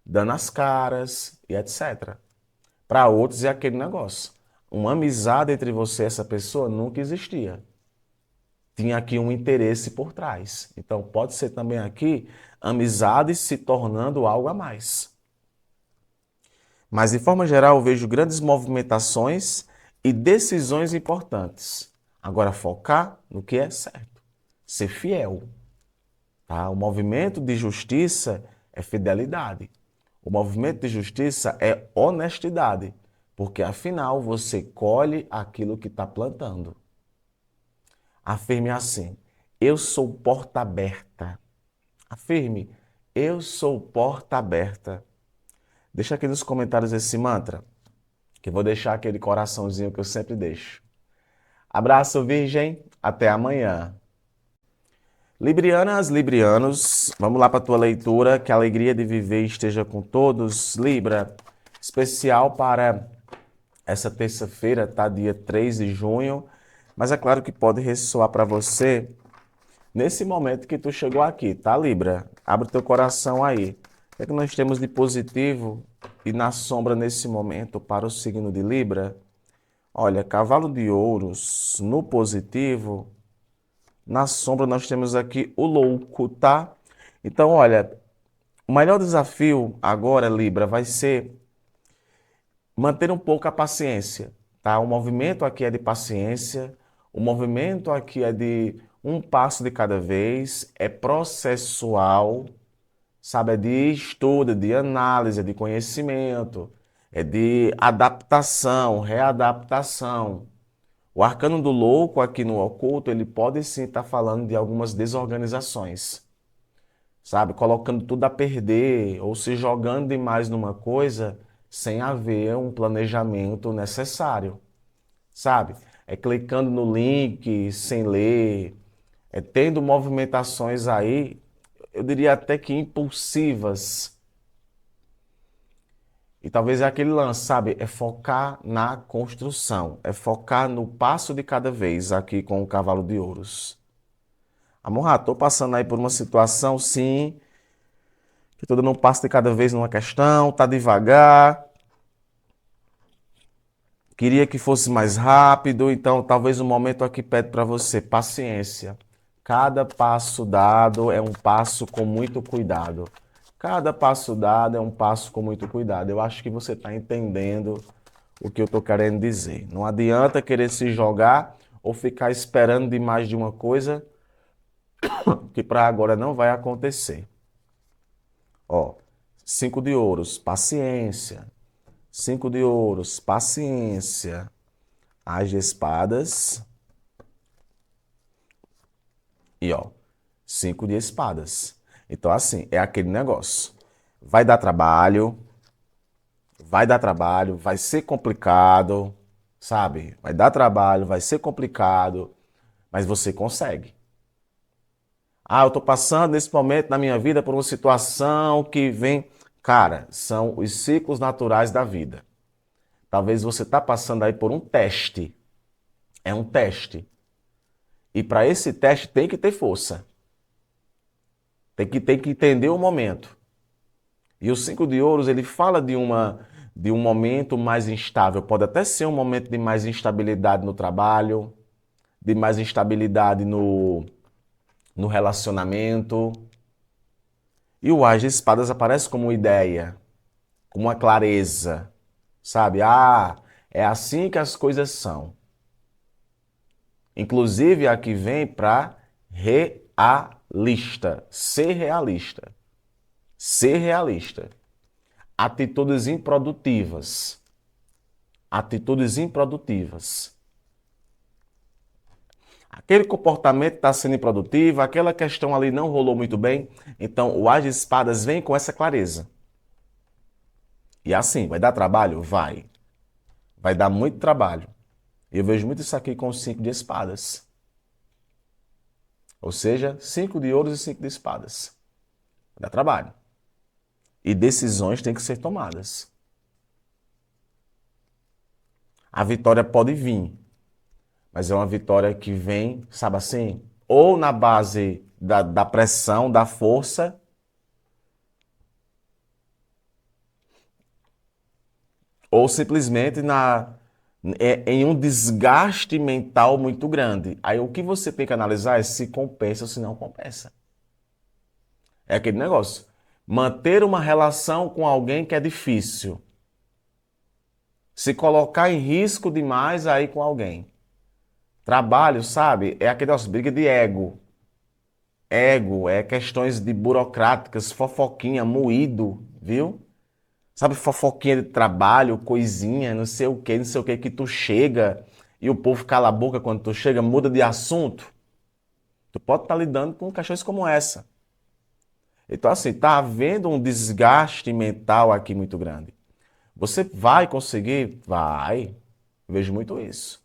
dando as caras e etc. Para outros é aquele negócio. Uma amizade entre você e essa pessoa nunca existia. Tinha aqui um interesse por trás. Então pode ser também aqui amizade se tornando algo a mais. Mas de forma geral eu vejo grandes movimentações e decisões importantes. Agora focar no que é certo. Ser fiel. Tá? O movimento de justiça é fidelidade. O movimento de justiça é honestidade, porque afinal você colhe aquilo que está plantando. Afirme assim: eu sou porta aberta. Afirme: eu sou porta aberta. Deixa aqui nos comentários esse mantra, que eu vou deixar aquele coraçãozinho que eu sempre deixo. Abraço, Virgem. Até amanhã. Librianas, librianos, vamos lá para a tua leitura, que a alegria de viver esteja com todos. Libra, especial para essa terça-feira, tá? Dia 3 de junho, mas é claro que pode ressoar para você nesse momento que tu chegou aqui, tá, Libra? Abre teu coração aí. O que é que nós temos de positivo e na sombra nesse momento para o signo de Libra? Olha, cavalo de ouros no positivo. Na sombra nós temos aqui o louco, tá? Então, olha, o maior desafio agora, Libra, vai ser manter um pouco a paciência, tá? O movimento aqui é de paciência, o movimento aqui é de um passo de cada vez, é processual, sabe? É de estudo, é de análise, é de conhecimento, é de adaptação, readaptação. O arcano do louco aqui no oculto, ele pode sim estar falando de algumas desorganizações, sabe? Colocando tudo a perder ou se jogando demais numa coisa sem haver um planejamento necessário, sabe? É clicando no link sem ler, é tendo movimentações aí, eu diria até que impulsivas. E talvez é aquele lance, sabe? É focar na construção, é focar no passo de cada vez aqui com o cavalo de ouros. Amor, tô passando aí por uma situação, sim, que tô dando um passo de cada vez numa questão, tá devagar, queria que fosse mais rápido, então talvez o momento aqui pede para você paciência. Cada passo dado é um passo com muito cuidado. Cada passo dado é um passo com muito cuidado. Eu acho que você está entendendo o que eu estou querendo dizer. Não adianta querer se jogar ou ficar esperando demais de uma coisa que para agora não vai acontecer. Ó, 5 de ouros, paciência. 5 de ouros, paciência. As de espadas. E ó, 5 de espadas. Então, assim, é aquele negócio. Vai dar trabalho, vai ser complicado, sabe? Vai dar trabalho, vai ser complicado, mas você consegue. Ah, eu tô passando nesse momento na minha vida por uma situação que vem. Cara, são os ciclos naturais da vida. Talvez você tá passando aí por um teste. É um teste. E para esse teste tem que ter força. Tem que entender o momento. E o 5 de ouros, ele fala de um momento mais instável. Pode até ser um momento de mais instabilidade no trabalho, de mais instabilidade no relacionamento. E o As de Espadas aparece como uma ideia, como uma clareza, sabe? Ah, é assim que as coisas são. Inclusive, aqui vem para realista, ser realista. Ser realista. Atitudes improdutivas. Atitudes improdutivas. Aquele comportamento está sendo improdutivo, aquela questão ali não rolou muito bem. Então, o As de Espadas vem com essa clareza. E assim, vai dar trabalho? Vai. Vai dar muito trabalho. Eu vejo muito isso aqui com os 5 de espadas. Ou seja, 5 de ouros e 5 de espadas. Dá trabalho. E decisões têm que ser tomadas. A vitória pode vir, mas é uma vitória que vem, sabe assim, ou na base da pressão, da força, ou simplesmente em um desgaste mental muito grande. Aí o que você tem que analisar é se compensa ou se não compensa. É aquele negócio. Manter uma relação com alguém que é difícil. Se colocar em risco demais aí com alguém. Trabalho, sabe? É aquele negócio, briga de ego. Ego, é questões de burocráticas, fofoquinha, moído, viu? Sabe, fofoquinha de trabalho, coisinha, não sei o que, que tu chega e o povo cala a boca quando tu chega, muda de assunto. Tu pode estar lidando com questões como essa. Então, assim, tá havendo um desgaste mental aqui muito grande. Você vai conseguir? Vai. Vejo muito isso.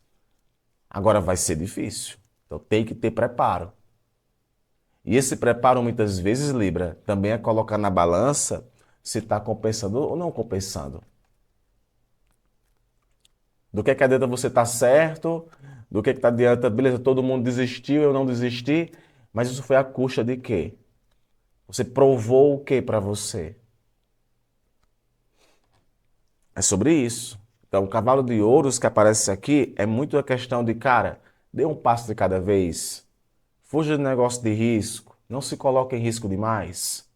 Agora vai ser difícil. Então tem que ter preparo. E esse preparo, muitas vezes, Libra, também é colocar na balança se está compensando ou não compensando. Do que adianta você estar certo, do que adianta, beleza, todo mundo desistiu, eu não desisti, mas isso foi à custa de quê? Você provou o que para você? É sobre isso. Então, o cavalo de ouros que aparece aqui é muito a questão de, cara, dê um passo de cada vez. Fuja do negócio de risco. Não se coloque em risco demais.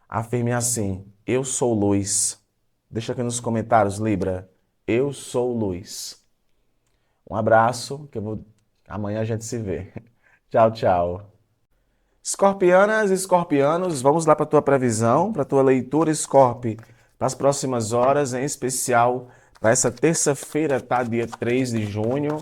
Afirme assim: eu sou luz. Deixa aqui nos comentários, Libra. Eu sou luz. Um abraço, que amanhã a gente se vê. Tchau, tchau. Escorpianas e escorpianos, vamos lá para a tua previsão, para a tua leitura, Escorpe, para as próximas horas, em especial para essa terça-feira, tá? Dia 3 de junho.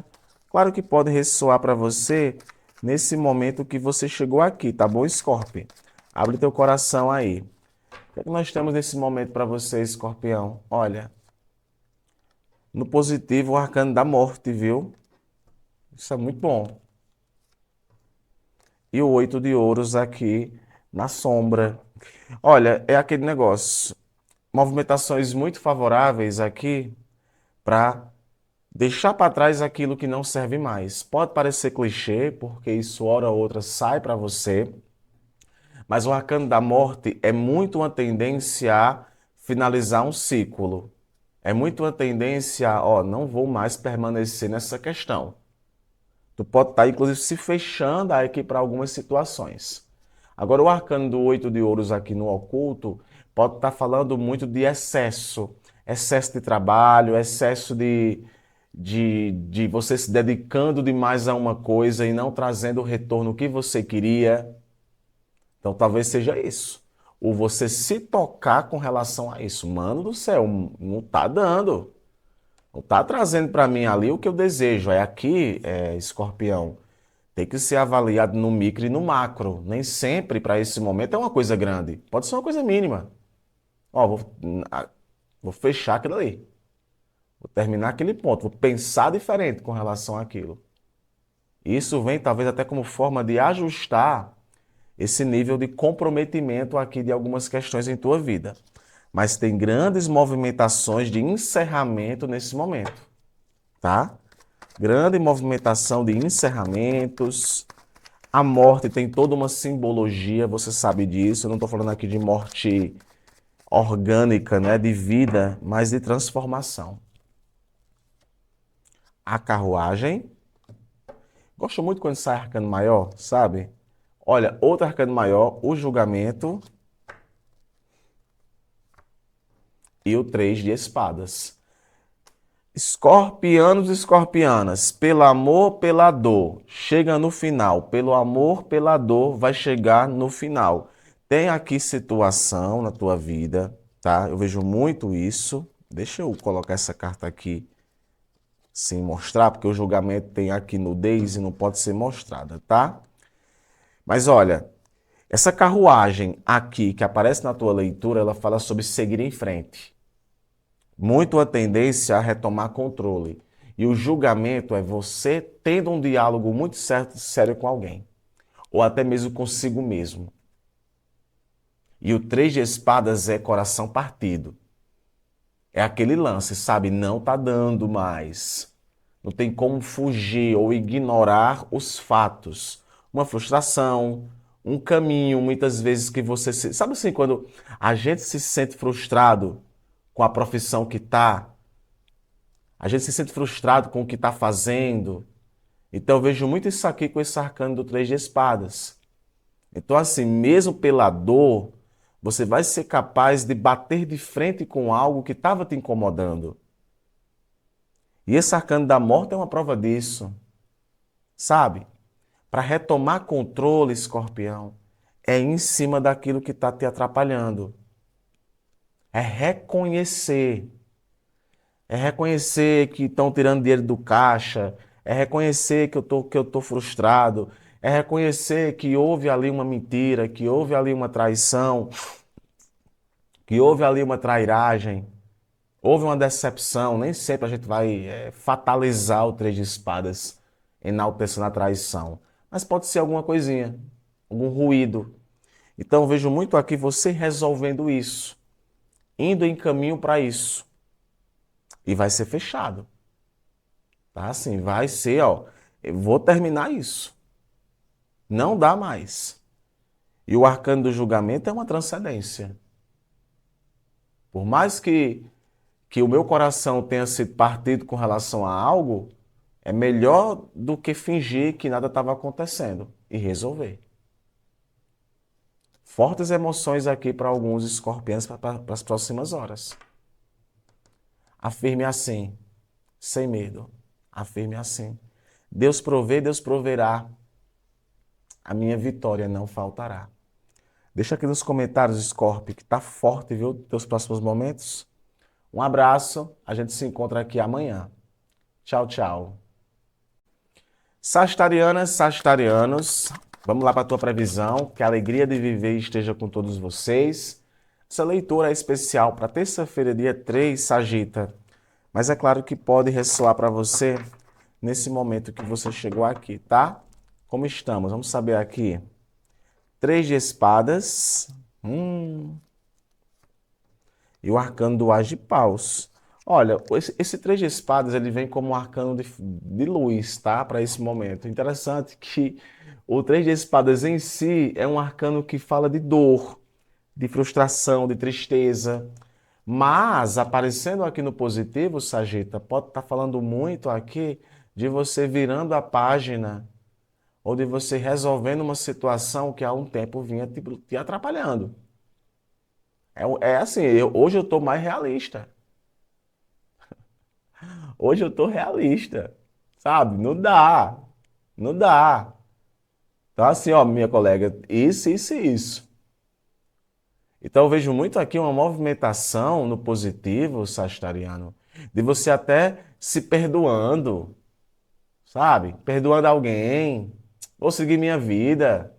Claro que pode ressoar para você nesse momento que você chegou aqui, tá bom, Escorpe? Abre teu coração aí. O que é que nós temos nesse momento para você, Escorpião? Olha, no positivo, o arcano da morte, viu? Isso é muito bom. E o 8 de ouros aqui na sombra. Olha, é aquele negócio. Movimentações muito favoráveis aqui para deixar para trás aquilo que não serve mais. Pode parecer clichê, porque isso hora ou outra sai para você, mas o arcano da morte é muito uma tendência a finalizar um ciclo. É muito uma tendência a, ó, não vou mais permanecer nessa questão. Tu pode estar, inclusive, se fechando aqui para algumas situações. Agora, o arcano do 8 de ouros aqui no oculto pode estar falando muito de excesso. Excesso de trabalho, excesso de você se dedicando demais a uma coisa e não trazendo o retorno que você queria. Então, talvez seja isso. Ou você se tocar com relação a isso. Mano do céu, não tá dando. Não tá trazendo para mim ali o que eu desejo. É aqui, escorpião. Tem que ser avaliado no micro e no macro. Nem sempre para esse momento é uma coisa grande. Pode ser uma coisa mínima. Ó, vou fechar aquilo ali. Vou terminar aquele ponto. Vou pensar diferente com relação àquilo. Isso vem talvez até como forma de ajustar esse nível de comprometimento aqui de algumas questões em tua vida. Mas tem grandes movimentações de encerramento nesse momento, tá? Grande movimentação de encerramentos. A morte tem toda uma simbologia, você sabe disso. Eu não estou falando aqui de morte orgânica, né, de vida, mas de transformação. A carruagem. Gosto muito quando sai arcano maior, sabe? Olha, outro arcano maior, o julgamento e o 3 de espadas. Escorpianos e escorpianas, pelo amor, pela dor, chega no final. Pelo amor, pela dor, vai chegar no final. Tem aqui situação na tua vida, tá? Eu vejo muito isso. Deixa eu colocar essa carta aqui sem mostrar, porque o julgamento tem aqui nudez e não pode ser mostrada, tá? Mas olha, essa carruagem aqui que aparece na tua leitura, ela fala sobre seguir em frente. Muito a tendência a retomar controle. E o julgamento é você tendo um diálogo muito sério com alguém, ou até mesmo consigo mesmo. E o 3 de espadas é coração partido. É aquele lance, sabe? Não tá dando mais. Não tem como fugir ou ignorar os fatos. Uma frustração, um caminho, muitas vezes que você se... Sabe assim, quando a gente se sente frustrado com a profissão que tá, a gente se sente frustrado com o que está fazendo. Então eu vejo muito isso aqui com esse arcano do 3 de espadas. Então assim, mesmo pela dor, você vai ser capaz de bater de frente com algo que estava te incomodando. E esse arcano da morte é uma prova disso. Sabe? Para retomar controle, escorpião, é em cima daquilo que está te atrapalhando. É reconhecer. É reconhecer que estão tirando dinheiro do caixa, é reconhecer que eu tô frustrado, é reconhecer que houve ali uma mentira, que houve ali uma traição, que houve ali uma trairagem, houve uma decepção. Nem sempre a gente vai fatalizar o 3 de espadas, enaltecendo a traição, mas pode ser alguma coisinha, algum ruído. Então eu vejo muito aqui você resolvendo isso, indo em caminho para isso, e vai ser fechado. Tá assim, vai ser, ó, eu vou terminar isso. Não dá mais. E o arcano do julgamento é uma transcendência. Por mais que o meu coração tenha sido partido com relação a algo, é melhor do que fingir que nada estava acontecendo e resolver. Fortes emoções aqui para alguns escorpiões para as próximas horas. Afirme assim, sem medo. Afirme assim. Deus provê, Deus proverá. a minha vitória não faltará. Deixa aqui nos comentários, Scorpio, que tá forte, viu, teus próximos momentos. Um abraço, a gente se encontra aqui amanhã. Tchau, tchau. Sagitarianas, Sagitarianos, vamos lá para a tua previsão, que a alegria de viver esteja com todos vocês. Essa leitura é especial para terça-feira, dia 3, Sagita, mas é claro que pode ressoar para você nesse momento que você chegou aqui, tá? Como estamos? Vamos saber aqui. 3 de espadas. E o arcano do As de Paus. Olha, esse 3 de espadas ele vem como um arcano de luz, tá? Para esse momento. Interessante que o 3 de espadas em si é um arcano que fala de dor, de frustração, de tristeza. Mas aparecendo aqui no positivo, Sagita, pode estar falando muito aqui de você virando a página ou de você resolvendo uma situação que há um tempo vinha te atrapalhando. É assim, hoje eu estou mais realista. Hoje eu estou realista, sabe? Não dá, não dá. Então assim, ó, minha colega, isso e isso. Então eu vejo muito aqui uma movimentação no positivo, sagitariano, de você até se perdoando, sabe? Perdoando alguém, vou seguir minha vida.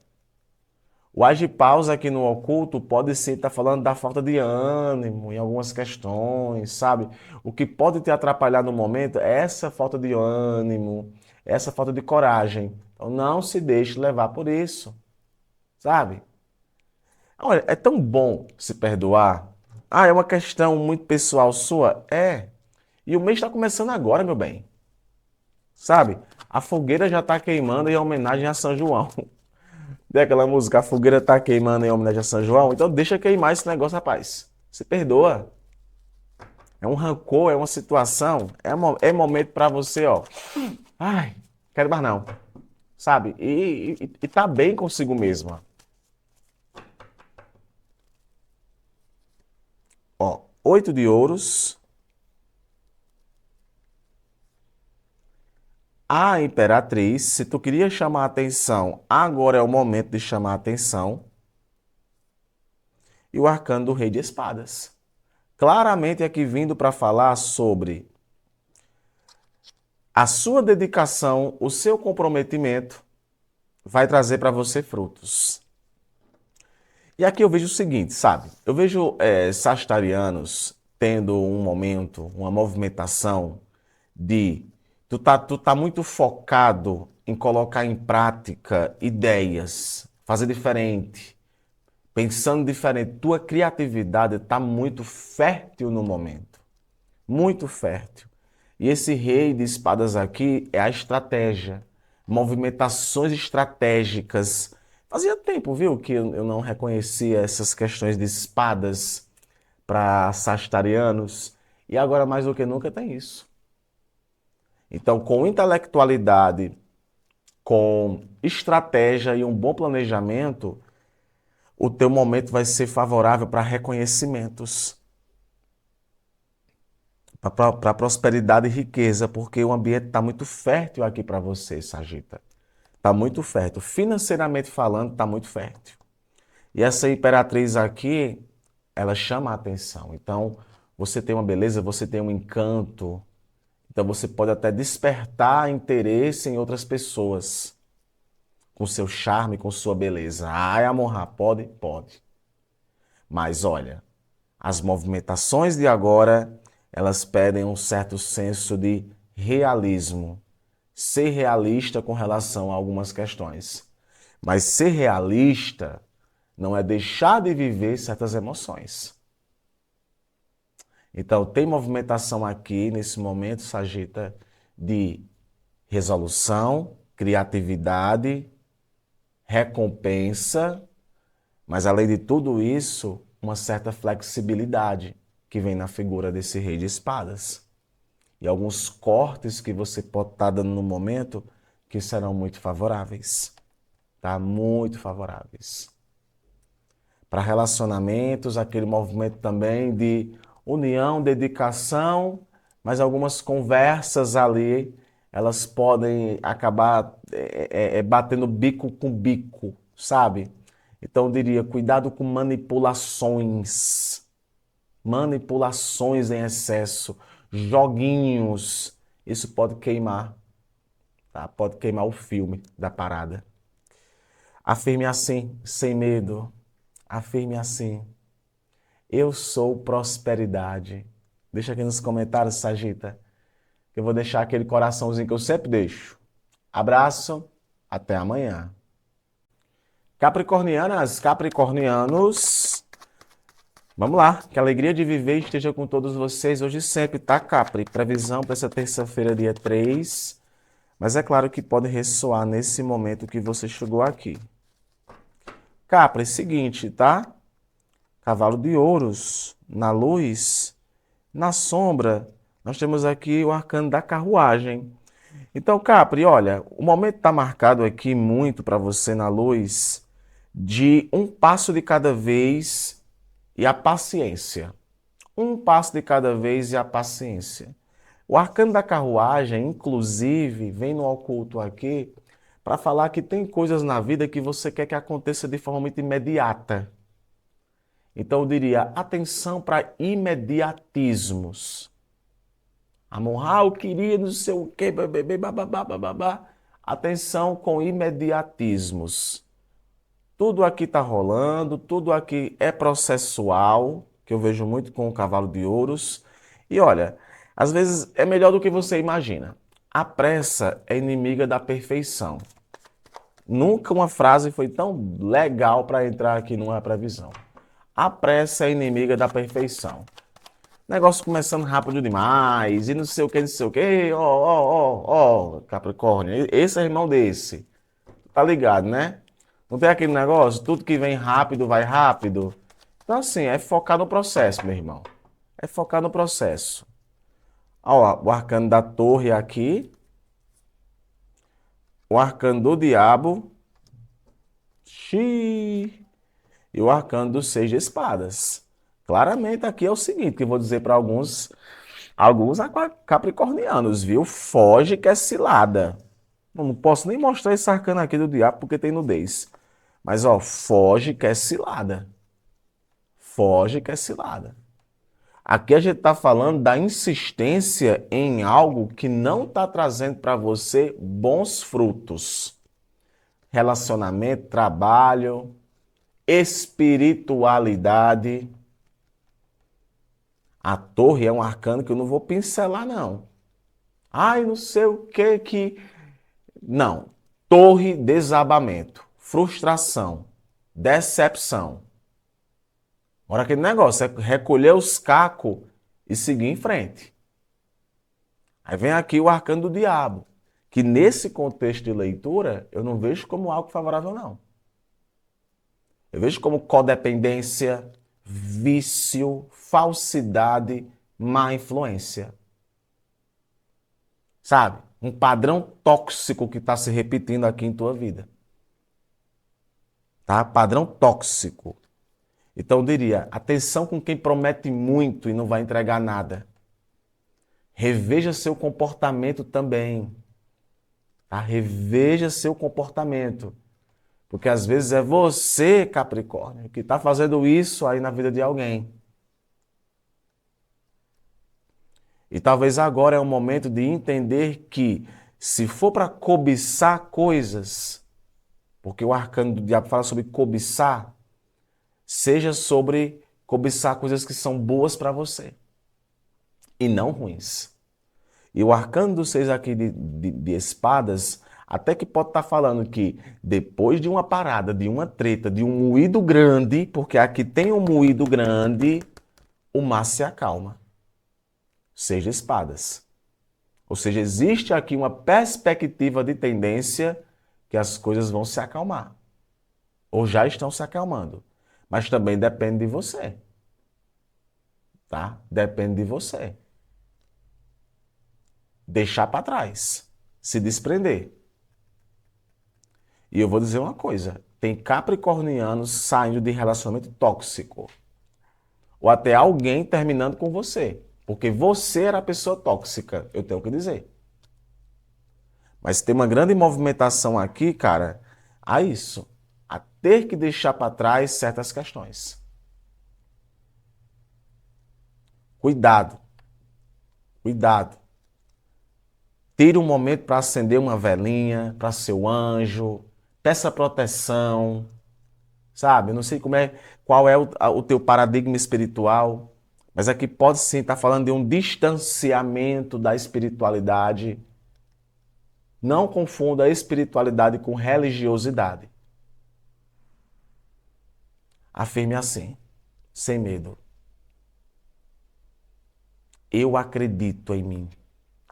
O agipausa aqui no oculto pode ser estar falando da falta de ânimo em algumas questões, sabe? O que pode te atrapalhar no momento é essa falta de ânimo, essa falta de coragem. Então não se deixe levar por isso, sabe? Olha, é tão bom se perdoar. Ah, é uma questão muito pessoal sua? É. E o mês está começando agora, meu bem. Sabe? A fogueira já está queimando em homenagem a São João. Tem aquela música, a fogueira tá queimando em homenagem a São João, então deixa queimar esse negócio, rapaz. Se perdoa. É um rancor, é uma situação, é momento pra você, ó. Ai, quero mais não. Sabe? E tá bem consigo mesma. Ó, 8 de ouros. A imperatriz, se tu queria chamar a atenção, agora é o momento de chamar a atenção. E o arcano do rei de espadas. Claramente aqui vindo para falar sobre a sua dedicação, o seu comprometimento vai trazer para você frutos. E aqui eu vejo o seguinte, sabe? Eu vejo sagitarianos tendo um momento, uma movimentação de tu tá muito focado em colocar em prática ideias, fazer diferente, pensando diferente. Tua criatividade está muito fértil no momento, muito fértil. E esse rei de espadas aqui é a estratégia, movimentações estratégicas. Fazia tempo, viu, que eu não reconhecia essas questões de espadas para sagitarianos. E agora, mais do que nunca, tem isso. Então, com intelectualidade, com estratégia e um bom planejamento, o teu momento vai ser favorável para reconhecimentos, para prosperidade e riqueza, porque o ambiente está muito fértil aqui para você, Sagita. Está muito fértil. Financeiramente falando, está muito fértil. E essa imperatriz aqui, ela chama a atenção. Então, você tem uma beleza, você tem um encanto. Então, você pode até despertar interesse em outras pessoas. Com seu charme, com sua beleza. Ai, amor, pode? Pode. Mas olha, as movimentações de agora, elas pedem um certo senso de realismo. Ser realista com relação a algumas questões. Mas ser realista não é deixar de viver certas emoções. Então, tem movimentação aqui, nesse momento, Sagita, de resolução, criatividade, recompensa, mas além de tudo isso, uma certa flexibilidade que vem na figura desse rei de espadas. E alguns cortes que você pode estar dando no momento que serão muito favoráveis. Tá? Muito favoráveis. Para relacionamentos, aquele movimento também de união, dedicação, mas algumas conversas ali elas podem acabar batendo bico com bico, sabe? Então eu diria, cuidado com manipulações. Manipulações em excesso, joguinhos. Isso pode queimar, tá? Pode queimar o filme da parada. Afirme assim, sem medo. Afirme assim. Eu sou prosperidade. Deixa aqui nos comentários, Sagita, que eu vou deixar aquele coraçãozinho que eu sempre deixo. Abraço, até amanhã. Capricornianas, capricornianos, vamos lá, que a alegria de viver esteja com todos vocês hoje e sempre, tá, Capri? Previsão para essa terça-feira, dia 3. Mas é claro que pode ressoar nesse momento que você chegou aqui. Capri, seguinte, tá? Cavalo de ouros, na luz, na sombra, nós temos aqui o arcano da carruagem. Então, Capri, olha, o momento está marcado aqui muito para você na luz de um passo de cada vez e a paciência. Um passo de cada vez e a paciência. O arcano da carruagem, inclusive, vem no oculto aqui para falar que tem coisas na vida que você quer que aconteça de forma muito imediata. Então eu diria, atenção para imediatismos. Amor, eu queria não sei o quê, babá. Atenção com imediatismos. Tudo aqui está rolando, tudo aqui é processual, que eu vejo muito com o cavalo de ouros. E olha, às vezes é melhor do que você imagina. A pressa é inimiga da perfeição. Nunca uma frase foi tão legal para entrar aqui numa previsão. A pressa é inimiga da perfeição. Negócio começando rápido demais, e não sei o que, não sei o que. Ó, Capricórnio, esse é irmão desse. Tá ligado, né? Não tem aquele negócio, tudo que vem rápido vai rápido. Então, assim, é focar no processo, meu irmão. É focar no processo. Ó, o arcano da torre aqui. O arcano do diabo. Xiii. E o arcano dos 6 de espadas. Claramente aqui é o seguinte, que eu vou dizer para alguns capricornianos, viu? Foge que é cilada. Não posso nem mostrar esse arcano aqui do diabo porque tem nudez. Mas, ó, foge que é cilada. Foge que é cilada. Aqui a gente está falando da insistência em algo que não está trazendo para você bons frutos. Relacionamento, trabalho, espiritualidade. A torre é um arcano que eu não vou pincelar, não. Ai, não sei o que. Não. Torre, desabamento, frustração, decepção. Ora, aquele negócio é recolher os cacos e seguir em frente. Aí vem aqui o arcano do diabo, que nesse contexto de leitura eu não vejo como algo favorável, não. Eu vejo como codependência, vício, falsidade, má influência. Sabe? Um padrão tóxico que está se repetindo aqui em tua vida. Tá? Padrão tóxico. Então eu diria, atenção com quem promete muito e não vai entregar nada. Reveja seu comportamento também. Tá? Reveja seu comportamento. Porque às vezes é você, Capricórnio, que está fazendo isso aí na vida de alguém. E talvez agora é o momento de entender que se for para cobiçar coisas, porque o arcano do diabo fala sobre cobiçar, seja sobre cobiçar coisas que são boas para você e não ruins. E o arcano dos 6 aqui de espadas, até que pode estar falando que depois de uma parada, de uma treta, de um moído grande, porque aqui tem um moído grande, o mar se acalma. 6 de espadas. Ou seja, existe aqui uma perspectiva de tendência que as coisas vão se acalmar. Ou já estão se acalmando. Mas também depende de você. Tá? Depende de você. Deixar para trás. Se desprender. E eu vou dizer uma coisa. Tem capricornianos saindo de relacionamento tóxico. Ou até alguém terminando com você. Porque você era a pessoa tóxica, eu tenho que dizer. Mas tem uma grande movimentação aqui, cara, a isso, a ter que deixar para trás certas questões. Cuidado, cuidado. Tire um momento para acender uma velinha para seu anjo, peça proteção, sabe? Eu não sei qual é o teu paradigma espiritual, mas aqui pode sim estar falando de um distanciamento da espiritualidade. Não confunda a espiritualidade com religiosidade. Afirme assim, sem medo. Eu acredito em mim.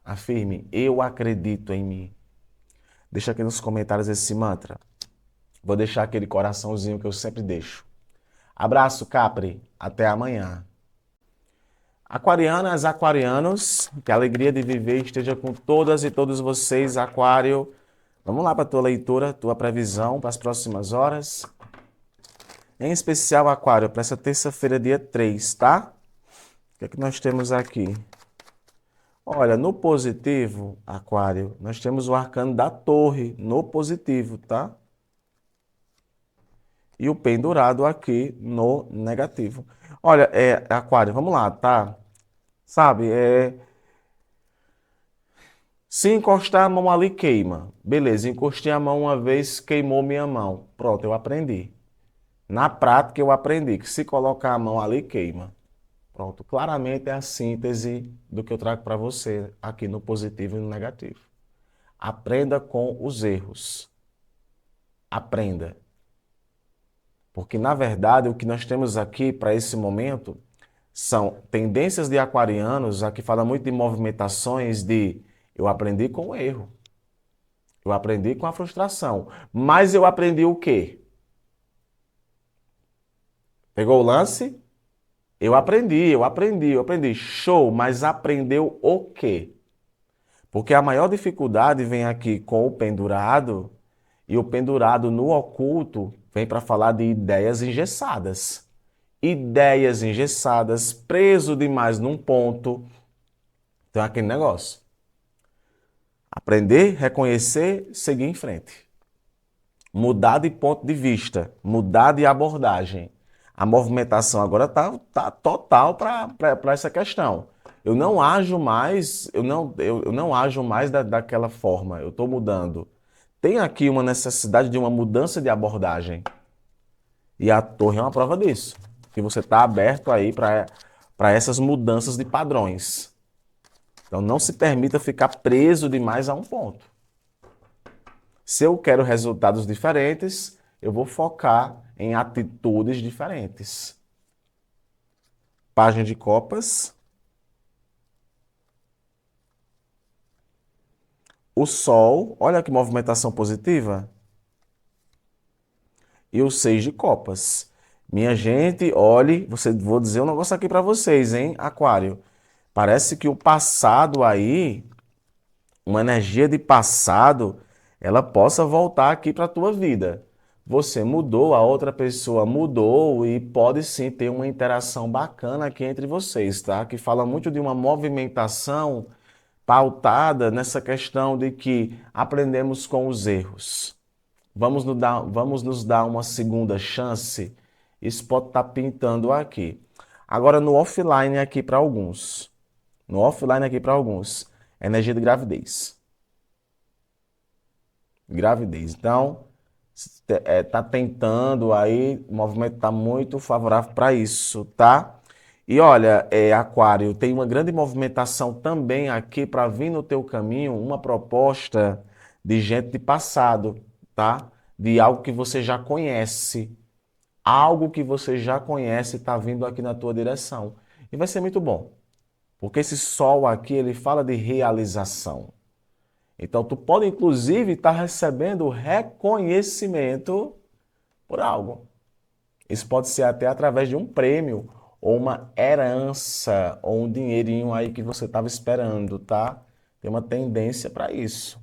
Afirme, eu acredito em mim. Deixa aqui nos comentários esse mantra. Vou deixar aquele coraçãozinho que eu sempre deixo. Abraço, Capri. Até amanhã. Aquarianas, aquarianos, que a alegria de viver esteja com todas e todos vocês, Aquário. Vamos lá para a tua leitura, tua previsão para as próximas horas. Em especial, Aquário, para essa terça-feira, dia 3, tá? O que é que nós temos aqui? Olha, no positivo, Aquário, nós temos o arcano da torre, no positivo, tá? E o pendurado aqui no negativo. Olha, Aquário, vamos lá, tá? Sabe, se encostar a mão ali, queima. Beleza, encostei a mão uma vez, queimou minha mão. Pronto, eu aprendi. Na prática, eu aprendi que se colocar a mão ali, queima. Pronto, claramente é a síntese do que eu trago para você aqui no positivo e no negativo. Aprenda com os erros. Aprenda. Porque, na verdade, o que nós temos aqui para esse momento são tendências de aquarianos, aqui fala muito de movimentações de eu aprendi com o erro. Eu aprendi com a frustração. Mas eu aprendi o quê? Pegou o lance? Eu aprendi. Show, mas aprendeu o quê? Porque a maior dificuldade vem aqui com o pendurado, e o pendurado no oculto vem para falar de ideias engessadas. Ideias engessadas, preso demais num ponto. Então é aquele negócio. Aprender, reconhecer, seguir em frente. Mudar de ponto de vista, mudar de abordagem. A movimentação agora tá total para essa questão. Eu não ajo mais, eu não ajo mais daquela forma, eu estou mudando. Tem aqui uma necessidade de uma mudança de abordagem. E a torre é uma prova disso. Que você está aberto aí para essas mudanças de padrões. Então não se permita ficar preso demais a um ponto. Se eu quero resultados diferentes, eu vou focar em atitudes diferentes. Página de copas. O Sol, olha que movimentação positiva. E o 6 de copas. Minha gente, olhe, vou dizer um negócio aqui para vocês, hein, Aquário. Parece que o passado aí, uma energia de passado, ela possa voltar aqui para a tua vida. Você mudou, a outra pessoa mudou e pode sim ter uma interação bacana aqui entre vocês, tá? Que fala muito de uma movimentação pautada nessa questão de que aprendemos com os erros. Vamos nos dar uma segunda chance. Isso pode estar pintando aqui. Agora no offline aqui para alguns. No offline aqui para alguns. Energia de gravidez. Gravidez. Então, tá tentando aí, o movimento está muito favorável para isso, tá? E olha, Aquário, tem uma grande movimentação também aqui para vir no teu caminho uma proposta de gente de passado, tá? De algo que você já conhece. Algo que você já conhece está vindo aqui na tua direção. E vai ser muito bom. Porque esse sol aqui, ele fala de realização. Então, tu pode, inclusive, estar recebendo reconhecimento por algo. Isso pode ser até através de um prêmio, ou uma herança, ou um dinheirinho aí que você estava esperando, tá? Tem uma tendência para isso.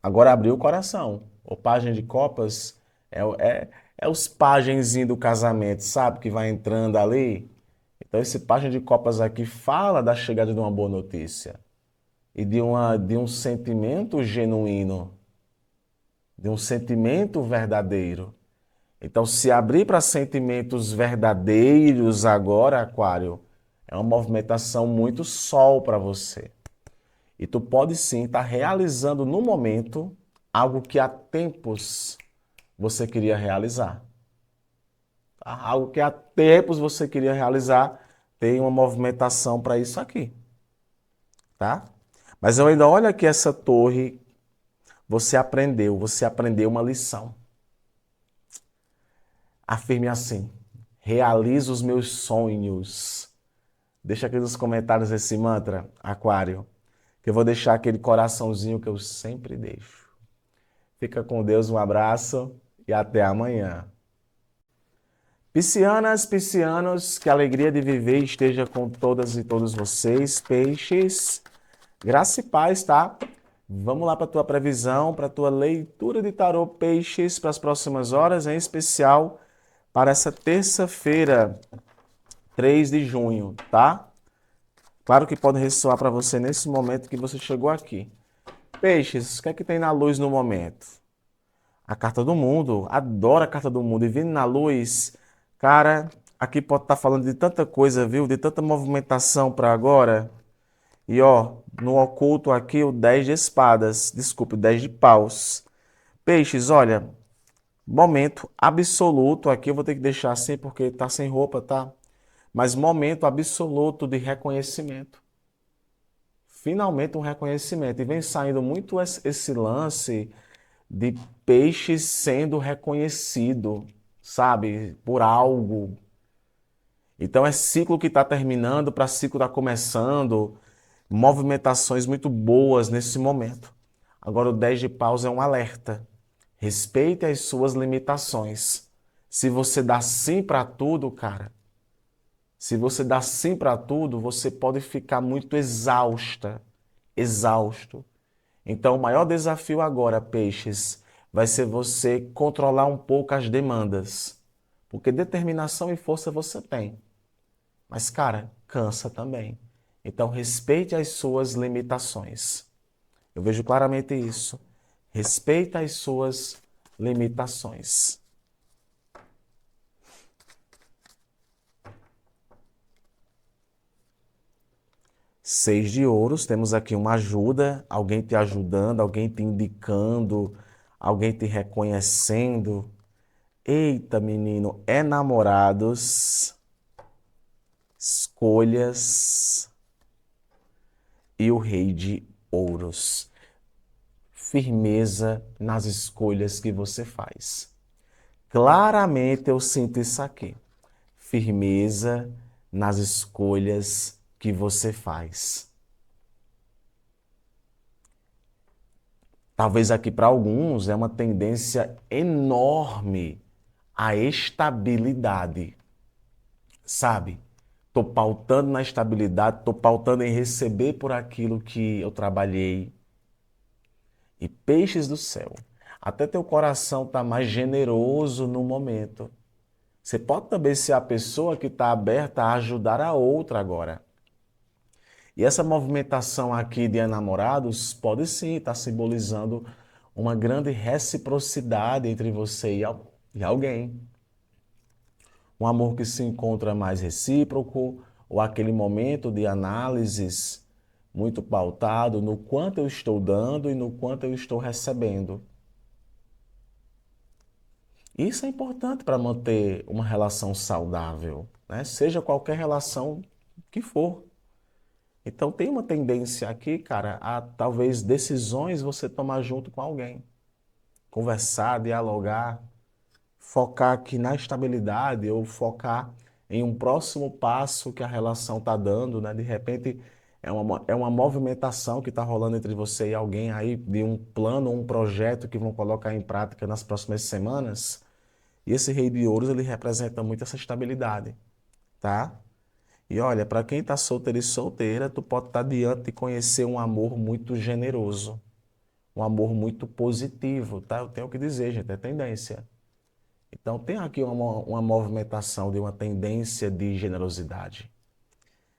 Agora, abrir o coração. O pajem de copas é os pajenzinhos do casamento, sabe? Que vai entrando ali. Então, esse pajem de copas aqui fala da chegada de uma boa notícia. e de um sentimento genuíno, de um sentimento verdadeiro. Então, se abrir para sentimentos verdadeiros agora, Aquário, é uma movimentação muito sol para você. E tu pode sim estar realizando no momento algo que há tempos você queria realizar. Tá? Algo que há tempos você queria realizar, tem uma movimentação para isso aqui, tá? Mas eu ainda olho aqui essa torre, você aprendeu uma lição. Afirme assim: realizo os meus sonhos. Deixa aqui nos comentários esse mantra, Aquário, que eu vou deixar aquele coraçãozinho que eu sempre deixo. Fica com Deus, um abraço e até amanhã. Piscianas, piscianos, que a alegria de viver esteja com todas e todos vocês. Peixes, graça e paz, tá? Vamos lá para a tua previsão, para a tua leitura de tarô Peixes para as próximas horas, em especial para essa terça-feira, 3 de junho, tá? Claro que pode ressoar para você nesse momento que você chegou aqui. Peixes, o que é que tem na luz no momento? A carta do mundo, adoro a carta do mundo. E vindo na luz, cara, aqui pode estar falando de tanta coisa, viu? De tanta movimentação para agora. E ó, no oculto aqui o 10 de espadas, desculpe, o 10 de paus. Peixes, olha, momento absoluto aqui, eu vou ter que deixar assim porque tá sem roupa, tá? Mas momento absoluto de reconhecimento. Finalmente um reconhecimento. E vem saindo muito esse lance de peixes sendo reconhecido, sabe, por algo. Então é ciclo que está terminando para ciclo está começando. Movimentações muito boas nesse momento. Agora o 10 de paus é um alerta. Respeite as suas limitações. Se você dá sim para tudo, cara, se você dá sim para tudo, você pode ficar muito exausta, exausto. Então, o maior desafio agora, peixes, vai ser você controlar um pouco as demandas. Porque determinação e força você tem. Mas, cara, cansa também. Então, respeite as suas limitações. Eu vejo claramente isso. Respeita as suas limitações. 6 de ouros, temos aqui uma ajuda, alguém te ajudando, alguém te indicando, alguém te reconhecendo. Eita, menino, é namorados, escolhas e o rei de ouros. Firmeza nas escolhas que você faz. Claramente eu sinto isso aqui. Firmeza nas escolhas que você faz. Talvez aqui para alguns é uma tendência enorme à estabilidade, sabe? Estou pautando na estabilidade, estou pautando em receber por aquilo que eu trabalhei. E peixes do céu, até teu coração está mais generoso no momento. Você pode também ser a pessoa que está aberta a ajudar a outra agora. E essa movimentação aqui de enamorados pode sim estar simbolizando uma grande reciprocidade entre você e alguém. Um amor que se encontra mais recíproco, ou aquele momento de análises muito pautado no quanto eu estou dando e no quanto eu estou recebendo. Isso é importante para manter uma relação saudável, né? Seja qualquer relação que for. Então tem uma tendência aqui, cara, a talvez decisões você tomar junto com alguém. Conversar, dialogar, focar aqui na estabilidade ou focar em um próximo passo que a relação está dando, né? De repente é uma movimentação que está rolando entre você e alguém aí, de um plano, um projeto que vão colocar em prática nas próximas semanas. E esse rei de ouros, ele representa muito essa estabilidade, tá? E olha, para quem está solteiro e solteira, tu pode estar diante de conhecer um amor muito generoso, um amor muito positivo, tá? Eu tenho que dizer, gente, é tendência. Então tem aqui uma movimentação de uma tendência de generosidade.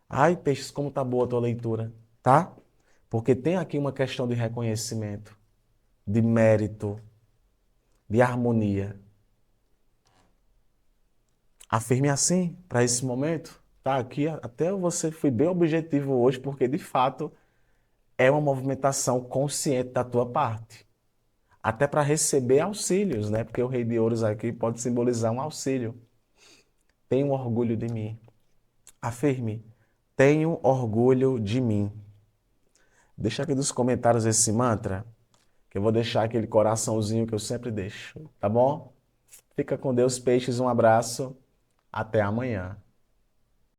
Ai, peixes, como tá boa a tua leitura, tá? Porque tem aqui uma questão de reconhecimento, de mérito, de harmonia. Afirme assim para esse momento. Tá aqui, até você foi bem objetivo hoje, porque de fato é uma movimentação consciente da tua parte. Até para receber auxílios, né? Porque o Rei de Ouros aqui pode simbolizar um auxílio. Tenho orgulho de mim. Afirme. Tenho orgulho de mim. Deixa aqui nos comentários esse mantra, que eu vou deixar aquele coraçãozinho que eu sempre deixo, tá bom? Fica com Deus, peixes, um abraço. Até amanhã.